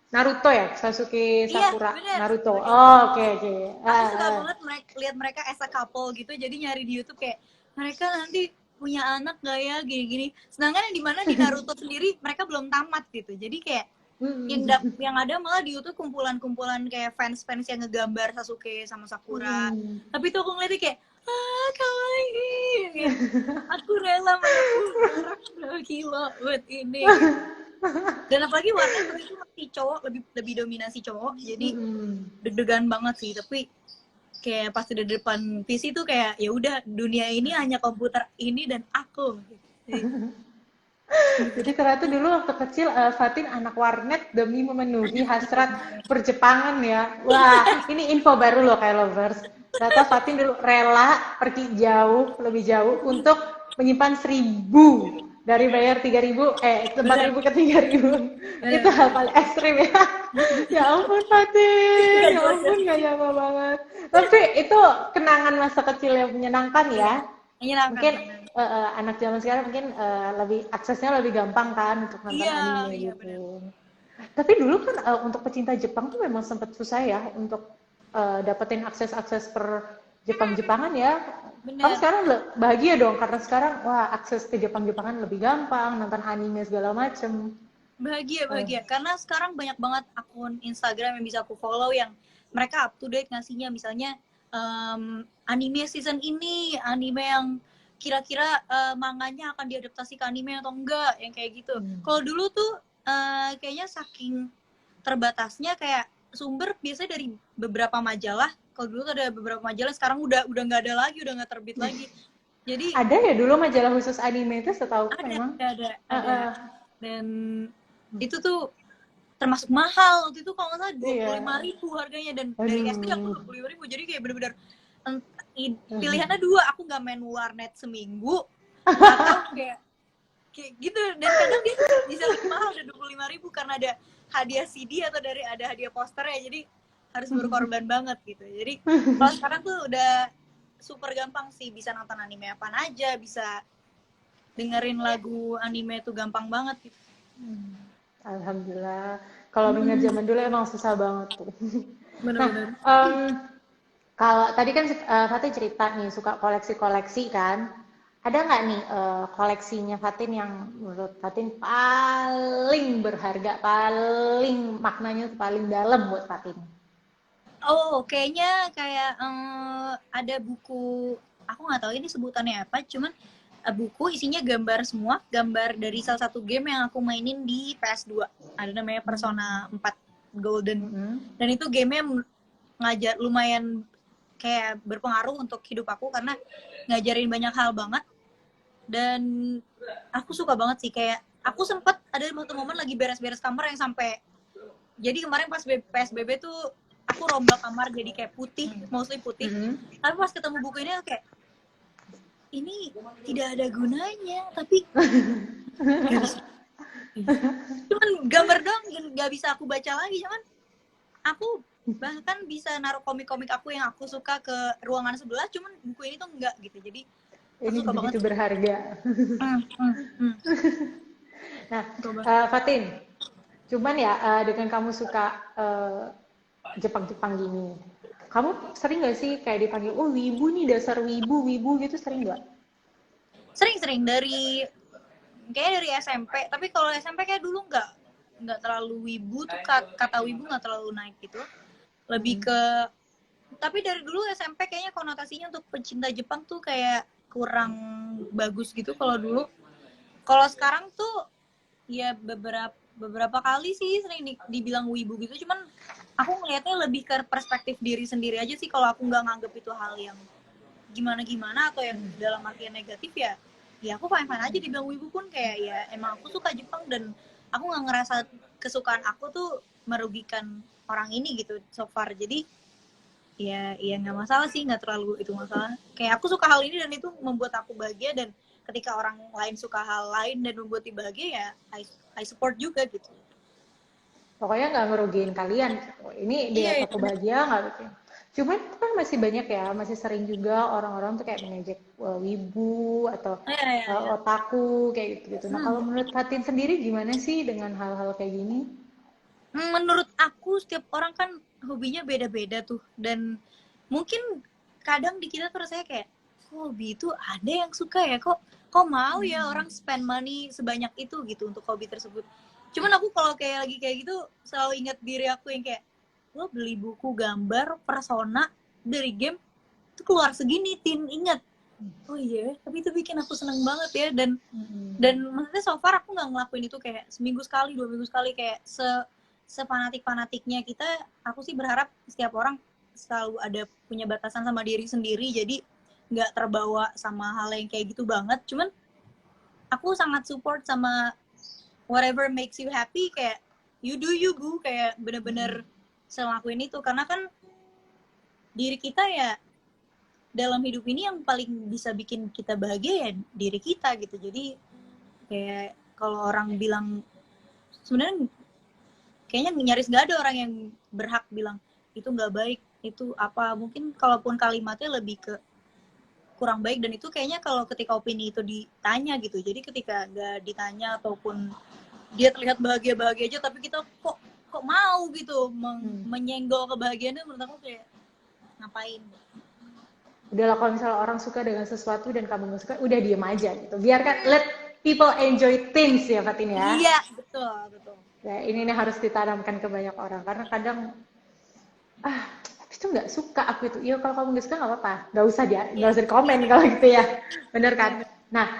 Speaker 3: Naruto ya? Sasuke
Speaker 2: iya
Speaker 3: Sakura.
Speaker 2: bener,
Speaker 3: Naruto.
Speaker 2: Sasuke
Speaker 3: Oh,
Speaker 2: Sakura.
Speaker 3: oke.
Speaker 2: Aku suka banget lihat mereka as a couple gitu, jadi nyari di YouTube kayak mereka nanti punya anak gak ya gini-gini. Sedangkan yang dimana di Naruto sendiri mereka belum tamat gitu, jadi kayak yang ada malah di YouTube kumpulan-kumpulan kayak fans-fans yang ngegambar Sasuke sama Sakura. Tapi tuh aku ngeliatnya kayak, kawaii, aku rela menempuh jarak berapa kilo buat ini gitu. Dan apalagi warnet waktu itu masih cowok, lebih dominasi cowok, jadi deg-degan banget sih. Tapi kayak pas di depan PC tuh kayak, ya udah, dunia ini hanya komputer ini dan aku gitu.
Speaker 3: Jadi ternyata dulu waktu kecil Fatin anak warnet demi memenuhi hasrat perjepangan ya. Wah, ini info baru loh kayak lovers. Ternyata Fatin dulu rela pergi jauh, lebih jauh untuk menyimpan 1.000 dari bayar 3.000, 4.000 ke 3.000. Itu hal paling ekstrim ya. Ya ampun Fatin,
Speaker 2: Gak
Speaker 3: ya
Speaker 2: jelas
Speaker 3: ampun gak nyapa banget. Tapi itu kenangan masa kecil yang menyenangkan ya.
Speaker 2: menyenangkan.
Speaker 3: Mungkin anak zaman sekarang mungkin lebih aksesnya lebih gampang kan untuk nonton anime
Speaker 2: Iya
Speaker 3: gitu.
Speaker 2: benar.
Speaker 3: Tapi dulu kan untuk pecinta Jepang tuh memang sempat susah ya untuk dapetin akses-akses per Jepang-Jepangan ya. Kamu
Speaker 2: Bener.
Speaker 3: sekarang bahagia dong karena sekarang wah akses ke Jepang-Jepangan lebih gampang, nonton anime segala macem.
Speaker 2: Bahagia karena sekarang banyak banget akun Instagram yang bisa aku follow yang mereka up to date ngasihnya, misalnya anime season ini, anime yang kira-kira manganya akan diadaptasi ke anime atau enggak, yang kayak gitu. Kalau dulu tuh kayaknya saking terbatasnya, kayak sumber biasanya dari beberapa majalah. Kalau dulu tuh ada beberapa majalah, sekarang udah nggak ada lagi, udah nggak terbit lagi. Jadi
Speaker 3: ada ya dulu majalah khusus anime itu setahu memang.
Speaker 2: ada. Dan itu tuh termasuk mahal waktu itu, kalau nggak salah 25.000 harganya, dan dari SD aku 25.000, jadi kayak bener-bener pilihannya dua, aku nggak main warnet seminggu atau kayak gitu. Dan kadang dia bisa lebih mahal, ada 25.000 karena ada hadiah CD atau ada hadiah poster ya, jadi harus berkorban banget gitu. Jadi kalau sekarang tuh udah super gampang sih, bisa nonton anime apa aja, bisa dengerin lagu anime tuh gampang banget gitu.
Speaker 3: Alhamdulillah. Kalau ingat zaman dulu emang susah banget tuh.
Speaker 2: Bener-bener.
Speaker 3: Nah, kalau tadi kan Fatin cerita nih suka koleksi-koleksi kan. Ada nggak nih koleksinya Fatin yang menurut Fatin paling berharga, paling maknanya paling dalam buat Fatin?
Speaker 2: Oh, kayaknya kayak ada buku, aku nggak tahu ini sebutannya apa, cuman buku isinya gambar semua, gambar dari salah satu game yang aku mainin di PS2. Ada namanya Persona 4 Golden. Dan itu gamenya ngajar, lumayan kayak berpengaruh untuk hidup aku karena ngajarin banyak hal banget. Dan aku suka banget sih, kayak aku sempet ada satu momen lagi beres-beres kamar yang sampai, jadi kemarin pas PSBB tuh aku rombak kamar jadi kayak putih, mostly putih. Tapi pas ketemu buku ini kayak, ini tidak ada gunanya, tapi cuman gambar doang, nggak bisa aku baca lagi. Cuman aku bahkan bisa naruh komik-komik aku yang aku suka ke ruangan sebelah, cuman buku ini tuh enggak gitu. Jadi
Speaker 3: ini
Speaker 2: suka
Speaker 3: begitu
Speaker 2: banget.
Speaker 3: berharga. Nah, Fatin, cuman ya dengan kamu suka Jepang-Jepang gini, kamu sering gak sih kayak dipanggil, oh wibu nih, dasar wibu gitu, sering gak?
Speaker 2: Sering-sering kayaknya dari SMP, tapi kalau SMP kayak dulu nggak terlalu wibu tuh, kata wibu nggak terlalu naik gitu, lebih ke, tapi dari dulu SMP kayaknya konotasinya untuk pecinta Jepang tuh kayak kurang bagus gitu kalau dulu. Kalau sekarang tuh ya beberapa kali sih sering dibilang wibu gitu, cuman aku ngelihatnya lebih ke perspektif diri sendiri aja sih. Kalau aku nggak nganggep itu hal yang gimana atau yang dalam artian negatif, ya aku fine aja dibilang wibu pun, kayak ya emang aku suka Jepang dan aku nggak ngerasa kesukaan aku tuh merugikan orang ini gitu so far. Jadi ya nggak masalah sih, nggak terlalu itu masalah. Kayak aku suka hal ini dan itu membuat aku bahagia, dan ketika orang lain suka hal lain dan membuat dia bahagia, ya I support juga gitu.
Speaker 3: Pokoknya nggak ngerugiin kalian. Ini dia
Speaker 2: Iya,
Speaker 3: aku bahagia nggak bikin. Cuman kan masih banyak ya, masih sering juga orang-orang tuh kayak mengejek wibu atau
Speaker 2: iya.
Speaker 3: otaku kayak gitu-gitu. Nah, kalau menurut Fatin sendiri gimana sih dengan hal-hal kayak gini?
Speaker 2: Menurut aku setiap orang kan hobinya beda-beda tuh, dan mungkin kadang di kita tuh rasanya kayak, hobi itu ada yang suka ya, kok mau ya orang spend money sebanyak itu gitu untuk hobi tersebut. Cuman aku kalau kayak lagi kayak gitu selalu ingat diri aku yang kayak, lo beli buku gambar Persona dari game itu keluar segini, Tin, ingat. Oh iya, tapi itu bikin aku seneng banget ya. Dan maksudnya so far aku nggak ngelakuin itu kayak seminggu sekali, 2 minggu sekali, kayak sefanatik-fanatiknya kita. Aku sih berharap setiap orang selalu ada punya batasan sama diri sendiri, jadi nggak terbawa sama hal yang kayak gitu banget. Cuman aku sangat support sama whatever makes you happy, kayak you do you, bu, kayak bener-bener ngelakuin itu, karena kan diri kita ya dalam hidup ini yang paling bisa bikin kita bahagia ya diri kita gitu. Jadi kayak kalau orang bilang, sebenarnya kayaknya nyaris nggak ada orang yang berhak bilang itu nggak baik, itu apa. Mungkin kalaupun kalimatnya lebih ke kurang baik, dan itu kayaknya kalau ketika opini itu ditanya gitu. Jadi ketika nggak ditanya ataupun dia terlihat bahagia-bahagia aja, tapi kita kok mau gitu menyenggol kebahagiaannya, menurut aku kayak ngapain.
Speaker 3: Udahlah, kalau misalnya orang suka dengan sesuatu dan kamu nggak suka, udah diem aja gitu. Biarkan, let people enjoy things ya Fatin ya.
Speaker 2: Iya, betul.
Speaker 3: Ya, ini harus ditanamkan ke banyak orang, karena kadang itu nggak suka aku itu. Iya, kalau kamu nggak suka nggak apa-apa, nggak usah di komen kalau gitu ya, bener kan? Nah,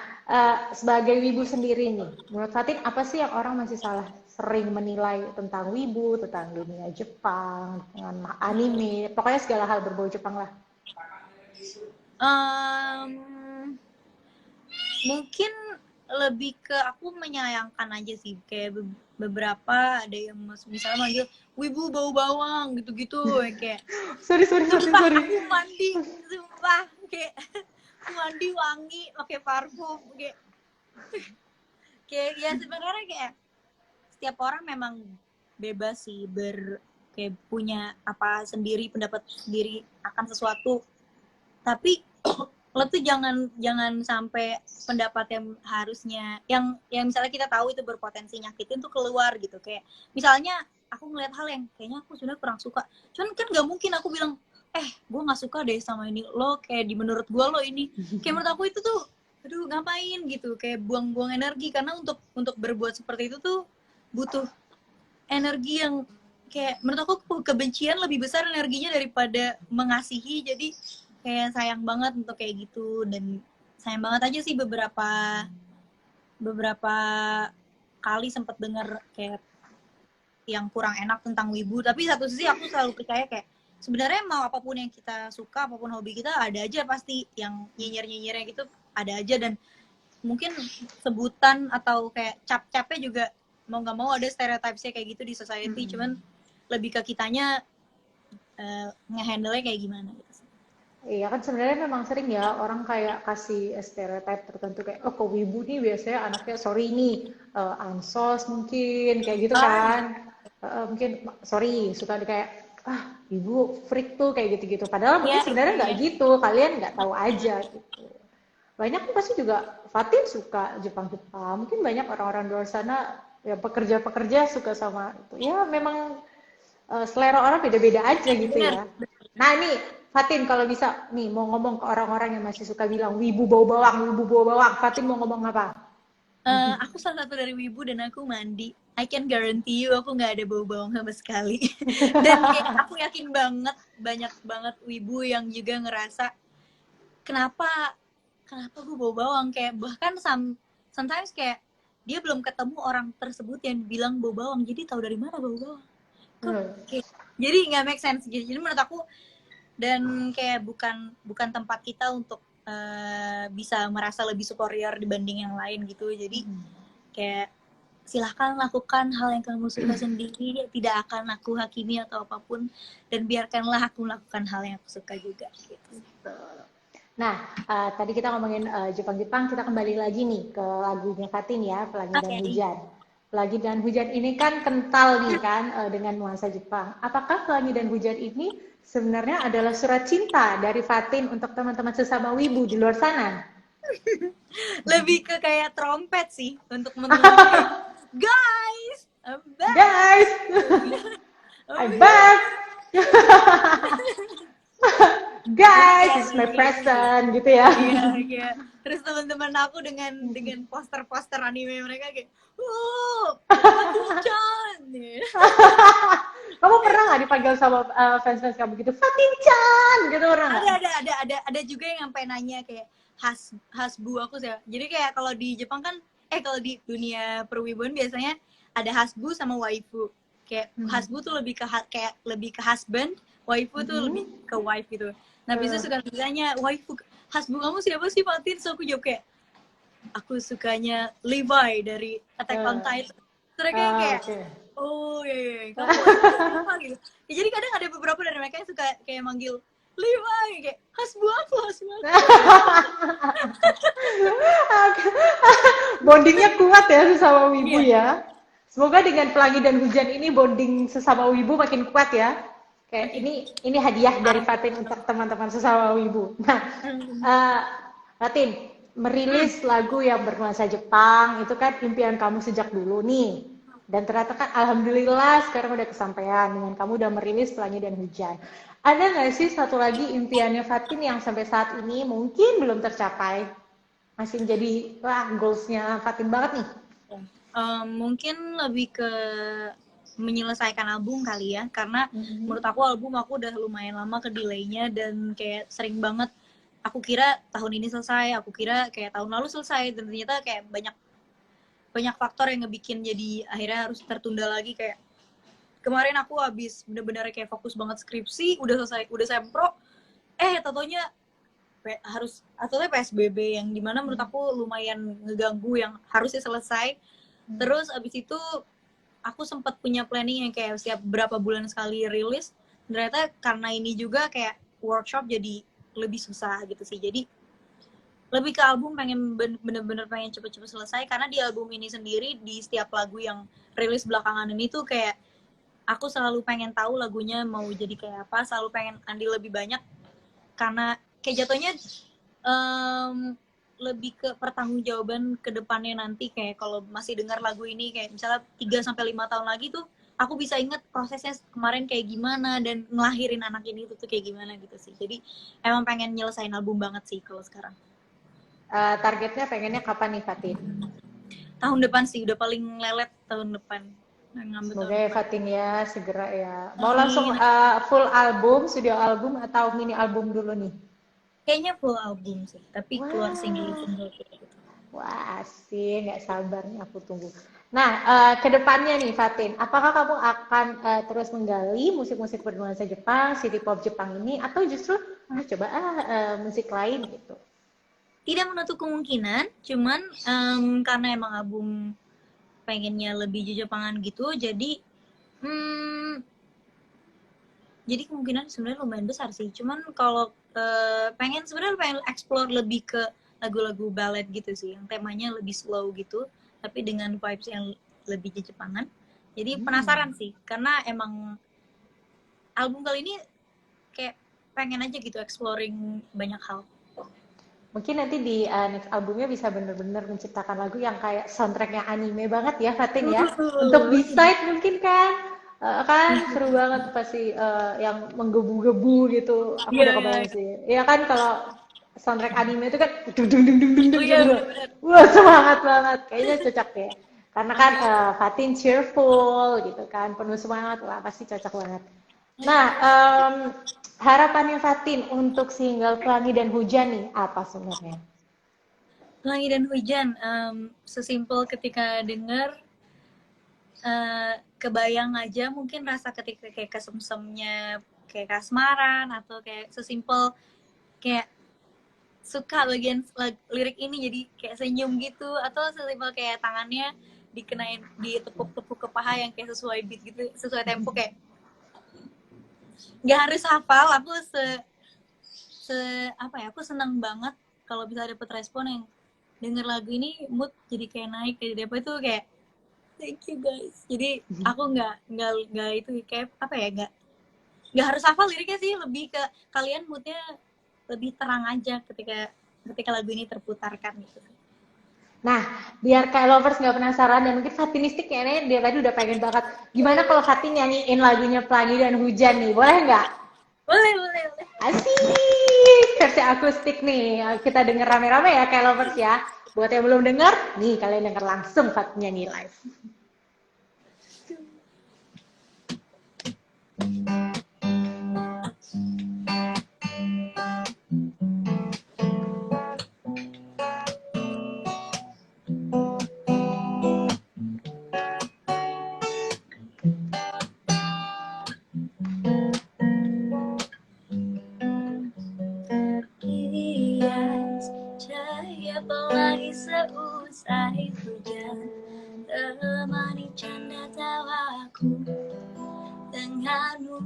Speaker 3: sebagai wibu sendiri nih, menurut Fatin apa sih yang orang masih salah sering menilai tentang wibu, tentang dunia Jepang, dengan anime, pokoknya segala hal berbau Jepang lah.
Speaker 2: Mungkin lebih ke aku menyayangkan aja sih, kayak beberapa ada yang misalnya manggil wibu bau bawang gitu-gitu, kayak
Speaker 3: sorry.
Speaker 2: aku mandi, sumpah, kayak mandi wangi pakai parfum, kayak ya sebenarnya kayak setiap orang memang bebas sih kayak punya apa sendiri, pendapat sendiri akan sesuatu, tapi lo tuh jangan sampai pendapat yang harusnya yang misalnya kita tahu itu berpotensi nyakitin tuh keluar gitu. Kayak misalnya aku ngeliat hal yang kayaknya aku sebenarnya kurang suka, cuman kan nggak mungkin aku bilang gue nggak suka deh sama ini, lo kayak di menurut gue lo ini, kayak menurut aku itu tuh aduh ngapain gitu, kayak buang-buang energi, karena untuk berbuat seperti itu tuh butuh energi yang kayak menurut aku kebencian lebih besar energinya daripada mengasihi. Jadi kayak sayang banget untuk kayak gitu, dan sayang banget aja sih beberapa kali sempat dengar kayak yang kurang enak tentang wibu. Tapi satu sisi aku selalu percaya kayak sebenarnya mau apapun yang kita suka, apapun hobi kita, ada aja pasti yang nyinyir-nyinyirnya gitu, ada aja. Dan mungkin sebutan atau kayak cap-capnya juga mau nggak mau ada stereotipnya kayak gitu di society. Cuman lebih ke kitanya ngehandle-nya kayak gimana gitu.
Speaker 3: Iya kan, sebenarnya memang sering ya orang kayak kasih stereotip tertentu kayak, oh kok wibu nih biasanya anaknya, sorry nih, ansos mungkin kayak gitu kan. Mungkin sorry suka kayak wibu freak tuh kayak gitu-gitu, padahal mungkin sebenarnya nggak gitu, kalian nggak tahu aja gitu. Banyak pasti juga Fatin suka Jepang-Jepang, mungkin banyak orang-orang di luar sana ya, pekerja-pekerja suka sama itu ya. Memang selera orang beda-beda aja gitu ya. Nah ini Fatin kalau bisa nih mau ngomong ke orang-orang yang masih suka bilang wibu bau bawang, wibu bau bawang, Fatin mau ngomong apa?
Speaker 2: Aku salah satu dari wibu dan aku mandi. I can guarantee you aku nggak ada bau bawang sama sekali. Dan kayak aku yakin banget banyak banget wibu yang juga ngerasa kenapa gue bau bawang, kayak bahkan sometimes kayak dia belum ketemu orang tersebut yang bilang bau bawang, jadi tahu dari mana bau bawang. Kayak, jadi nggak make sense gitu. Jadi menurut aku, dan kayak bukan tempat kita untuk bisa merasa lebih superior dibanding yang lain gitu. Jadi kayak silahkan lakukan hal yang kamu suka sendiri, tidak akan aku hakimi atau apapun, dan biarkanlah aku melakukan hal yang aku suka juga gitu.
Speaker 3: Nah, tadi kita ngomongin Jepang-Jepang, kita kembali lagi nih ke lagunya Fatin ya, Pelangi dan Hujan. Pelangi dan Hujan ini kan kental nih kan dengan nuansa Jepang. Apakah Pelangi dan Hujan ini sebenarnya adalah surat cinta dari Fatin untuk teman-teman sesama wibu di luar sana?
Speaker 2: Lebih ke kayak trompet sih untuk teman-teman. Guys, I'm back.
Speaker 3: Guys, I'm back. Guys, it's my present gitu ya.
Speaker 2: Iya. Terus teman-teman aku dengan poster-poster anime mereka kayak, Fatin-chan.
Speaker 3: Kamu pernah nggak dipanggil sama fans-fans kamu gitu, Fatin-chan gitu, pernah nggak?
Speaker 2: Ada juga yang sampai nanya kayak hasbu aku sih. Jadi kayak kalau di Jepang kan, kalau di dunia perwibuan biasanya ada hasbu sama waifu. Kayak hasbu tuh lebih ke husband, waifu tuh lebih ke wife gitu. Nah, biasanya suka ditanya, waifu, hasbu kamu siapa sih, Fatin? So aku jawab kayak, aku sukanya Levi dari Attack on Titan. Terus kayak, oh iya, kamu siapa gitu. Ya, jadi kadang ada beberapa dari mereka yang suka kayak manggil Levi, kayak hasbu aku.
Speaker 3: Bondingnya kuat ya sesama wibu ya. Semoga dengan Pelangi dan Hujan ini bonding sesama wibu makin kuat ya. Kayak ini hadiah dari Fatin untuk teman-teman sesama wibu. Nah, Fatin merilis lagu yang bernuansa Jepang itu kan impian kamu sejak dulu nih. Dan ternyata kan alhamdulillah sekarang udah kesampaian dengan kamu udah merilis Pelangi dan Hujan. Ada nggak sih satu lagi impiannya Fatin yang sampai saat ini mungkin belum tercapai? Masih jadi goals-nya Fatin banget nih.
Speaker 2: Mungkin lebih ke menyelesaikan album kali ya, karena menurut aku album aku udah lumayan lama ke delay-nya, dan kayak sering banget aku kira tahun ini selesai, aku kira kayak tahun lalu selesai, dan ternyata kayak banyak faktor yang ngebikin jadi akhirnya harus tertunda lagi. Kayak kemarin aku habis bener-bener kayak fokus banget skripsi, udah sempro, totonya harus ataunya PSBB yang dimana menurut aku lumayan ngeganggu yang harusnya selesai. Terus abis itu aku sempat punya planning yang kayak setiap berapa bulan sekali rilis. Ternyata karena ini juga kayak workshop jadi lebih susah gitu sih. Jadi lebih ke album bener-bener pengen cepet-cepet selesai, karena di album ini sendiri di setiap lagu yang rilis belakangan ini tuh kayak aku selalu pengen tahu lagunya mau jadi kayak apa, selalu pengen andil lebih banyak, karena kayak jatuhnya lebih ke pertanggungjawaban ke depannya nanti. Kayak kalau masih dengar lagu ini kayak misalnya 3-5 tahun lagi tuh aku bisa inget prosesnya kemarin kayak gimana dan ngelahirin anak ini tuh kayak gimana gitu sih. Jadi emang pengen nyelesain album banget sih kalau sekarang.
Speaker 3: Targetnya pengennya kapan nih Fatin?
Speaker 2: Tahun depan sih, udah paling lelet tahun depan.
Speaker 3: Semoga ya Fatin ya segera ya. Mau langsung full album, studio album atau mini album dulu nih?
Speaker 2: Kayaknya full album sih, tapi keluar single kayak gitu.
Speaker 3: Wah, asik, nggak sabar nih aku tunggu. Nah, kedepannya nih Fatin, apakah kamu akan terus menggali musik-musik bernuansa Jepang, city pop Jepang ini, atau justru coba musik lain gitu?
Speaker 2: Tidak menutup kemungkinan, cuman karena emang album pengennya lebih Jepangan gitu, jadi kemungkinan sebenarnya lumayan besar sih. Cuman kalau pengen explore lebih ke lagu-lagu ballad gitu sih, yang temanya lebih slow gitu, tapi dengan vibes yang lebih Jepangan. Jadi penasaran sih, karena emang album kali ini kayak pengen aja gitu exploring banyak hal.
Speaker 3: Mungkin nanti di next albumnya bisa bener-bener menciptakan lagu yang kayak soundtracknya anime banget ya Fatin ya. Untuk B-side mungkin kan. Kan seru banget pasti yang menggebu-gebu gitu. Aku
Speaker 2: Iya,
Speaker 3: udah
Speaker 2: iya,
Speaker 3: kebayang
Speaker 2: iya.
Speaker 3: sih. Ya kan kalau soundtrack anime itu kan dung dung dung dung dung
Speaker 2: Oh
Speaker 3: dung
Speaker 2: iya,
Speaker 3: gitu.
Speaker 2: benar-benar.
Speaker 3: Wah, semangat banget. Kayaknya cocok ya. Karena kan
Speaker 2: Aduh.
Speaker 3: Fatin cheerful gitu kan, penuh semangat. Wah, pasti cocok banget. Nah, harapannya Fatin untuk single Pelangi dan Hujan nih apa sebenarnya?
Speaker 2: Pelangi dan hujan, sesimpel ketika denger, kebayang aja mungkin rasa ketika kayak kesemsemnya kayak kasmaran atau kayak sesimpel kayak suka bagian lirik ini jadi kayak senyum gitu atau sesimpel kayak tangannya dikenain ditepuk-tepuk ke paha yang kayak sesuai beat gitu sesuai tempo kayak nggak harus hafal aku se apa ya aku senang banget kalau bisa dapet respon yang denger lagu ini mood jadi kayak naik kayak apa itu kayak thank you guys jadi aku nggak itu kayak apa ya nggak harus hafal liriknya sih lebih ke kalian moodnya lebih terang aja ketika ketika lagu ini terputarkan gitu.
Speaker 3: Nah, biar kayak lovers nggak penasaran dan mungkin Fatinistik ya nih, dia tadi udah pengen banget. Gimana kalau Fatin nyanyiin lagunya Pelangi dan Hujan nih? Boleh nggak?
Speaker 2: Boleh, boleh, boleh.
Speaker 3: Asik! Versi akustik nih. Kita denger rame-rame ya kayak lovers ya. Buat yang belum denger, nih kalian denger langsung Fatin nyanyi live.
Speaker 2: Hias cahaya pelangi seusai hujan temani canda tawaku denganmu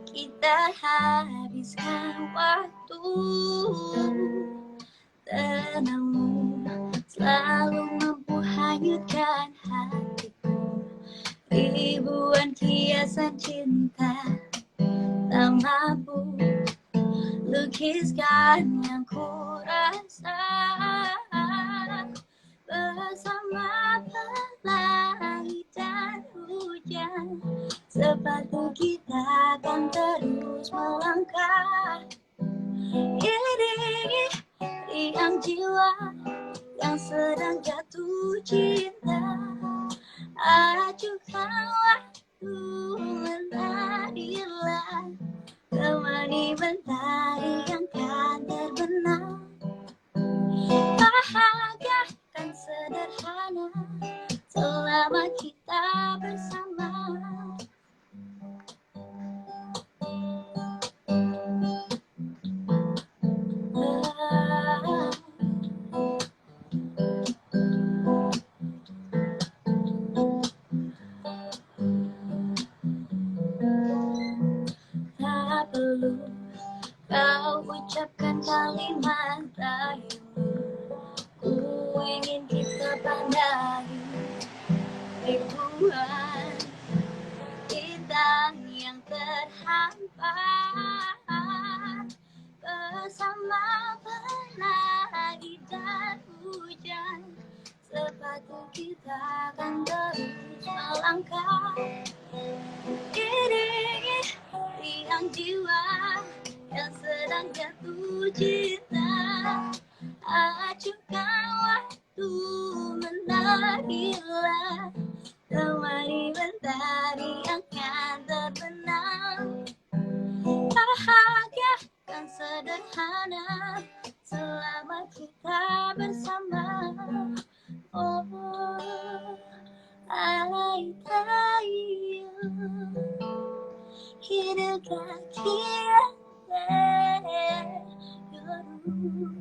Speaker 2: kita habiskan waktu tenangmu selalu mampu hanyutkan hatiku ribuan kiasan cinta tak mampu lukiskan yang ku rasa bersama pelangi dan hujan sepatu kita akan terus melangkah iringi riang jiwa yang sedang jatuh cinta acuhkan waktu menarilah temani mentari yang kan terbenam bahagia kan sederhana selama kita bersama tak perlu kau ucapkan kalimat terakhirmu ku ingin kita pandangi ribuan bintang yang terhampar bersama pelangi dan hujan sepatu kita akan terus melangkah iringi riang jiwa yang sedang jatuh cinta acuhkan waktu menarilah temani mentari akan terbenam bahagia kan sederhana selama kita bersama oh ai tayo hidupkan kiranya yoru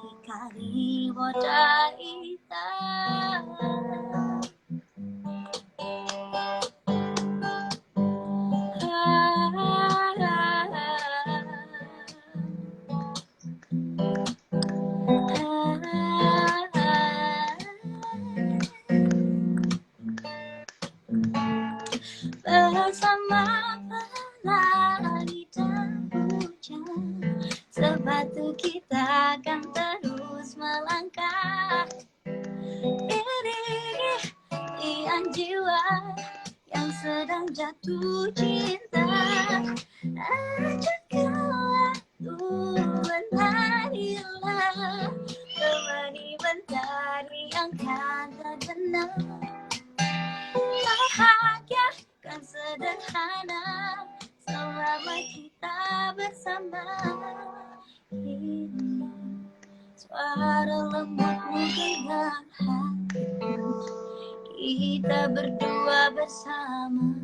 Speaker 2: hikari wo daita bersama pelangi dan hujan sepatu kita akan terus melangkah iringi riang jiwa yang ini. Suara lembutmu genggam hatiku. Kita berdua bersama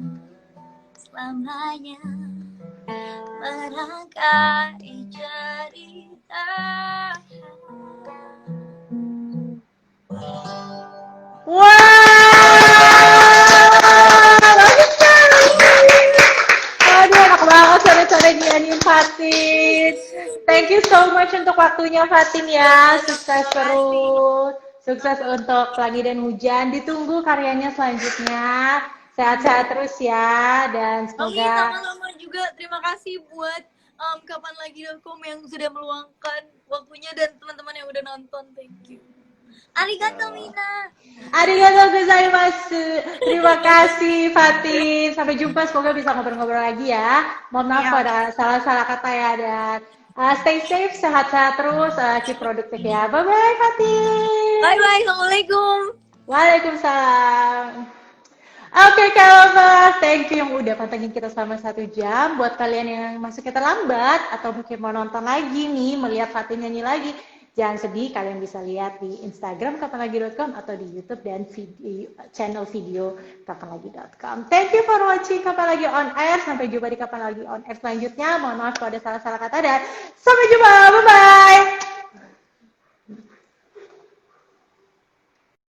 Speaker 2: selamanya merangkai cerita.
Speaker 3: Bagus sekali. Aduh, enak banget sore-sore nyanyiin Fatin. Thank you so much untuk waktunya Fatin ya. Sukses terus. Sukses untuk Pelangi dan Hujan. Ditunggu karyanya selanjutnya. Sehat-sehat terus ya. Dan
Speaker 2: Oke,
Speaker 3: semoga
Speaker 2: sama-sama juga. Terima kasih buat kapanlagi.com yang sudah meluangkan waktunya dan teman-teman yang udah nonton. Thank you. Arigato Mina.
Speaker 3: arigatou gozaimasu. Terima kasih Fatin. Sampai jumpa. Semoga bisa ngobrol-ngobrol lagi ya. Mohon maaf
Speaker 2: Iya.
Speaker 3: kalau ada salah-salah kata ya. Dan stay safe, sehat-sehat terus. Keep produktif ya. Bye-bye Fatin.
Speaker 2: Bye-bye. Assalamualaikum.
Speaker 3: Waalaikumsalam. Oke, Kalova, thank you yang udah pantengin kita selama 1 jam. Buat kalian yang masuknya terlambat atau mungkin mau nonton lagi nih, melihat Fatin nyanyi lagi, jangan sedih, kalian bisa lihat di Instagram kapanlagi.com atau di YouTube dan channel video kapanlagi.com. Thank you for watching Kapan Lagi on Air. Sampai jumpa di Kapan Lagi on Air selanjutnya. Mohon maaf kalau ada salah-salah kata dan sampai jumpa. Bye-bye.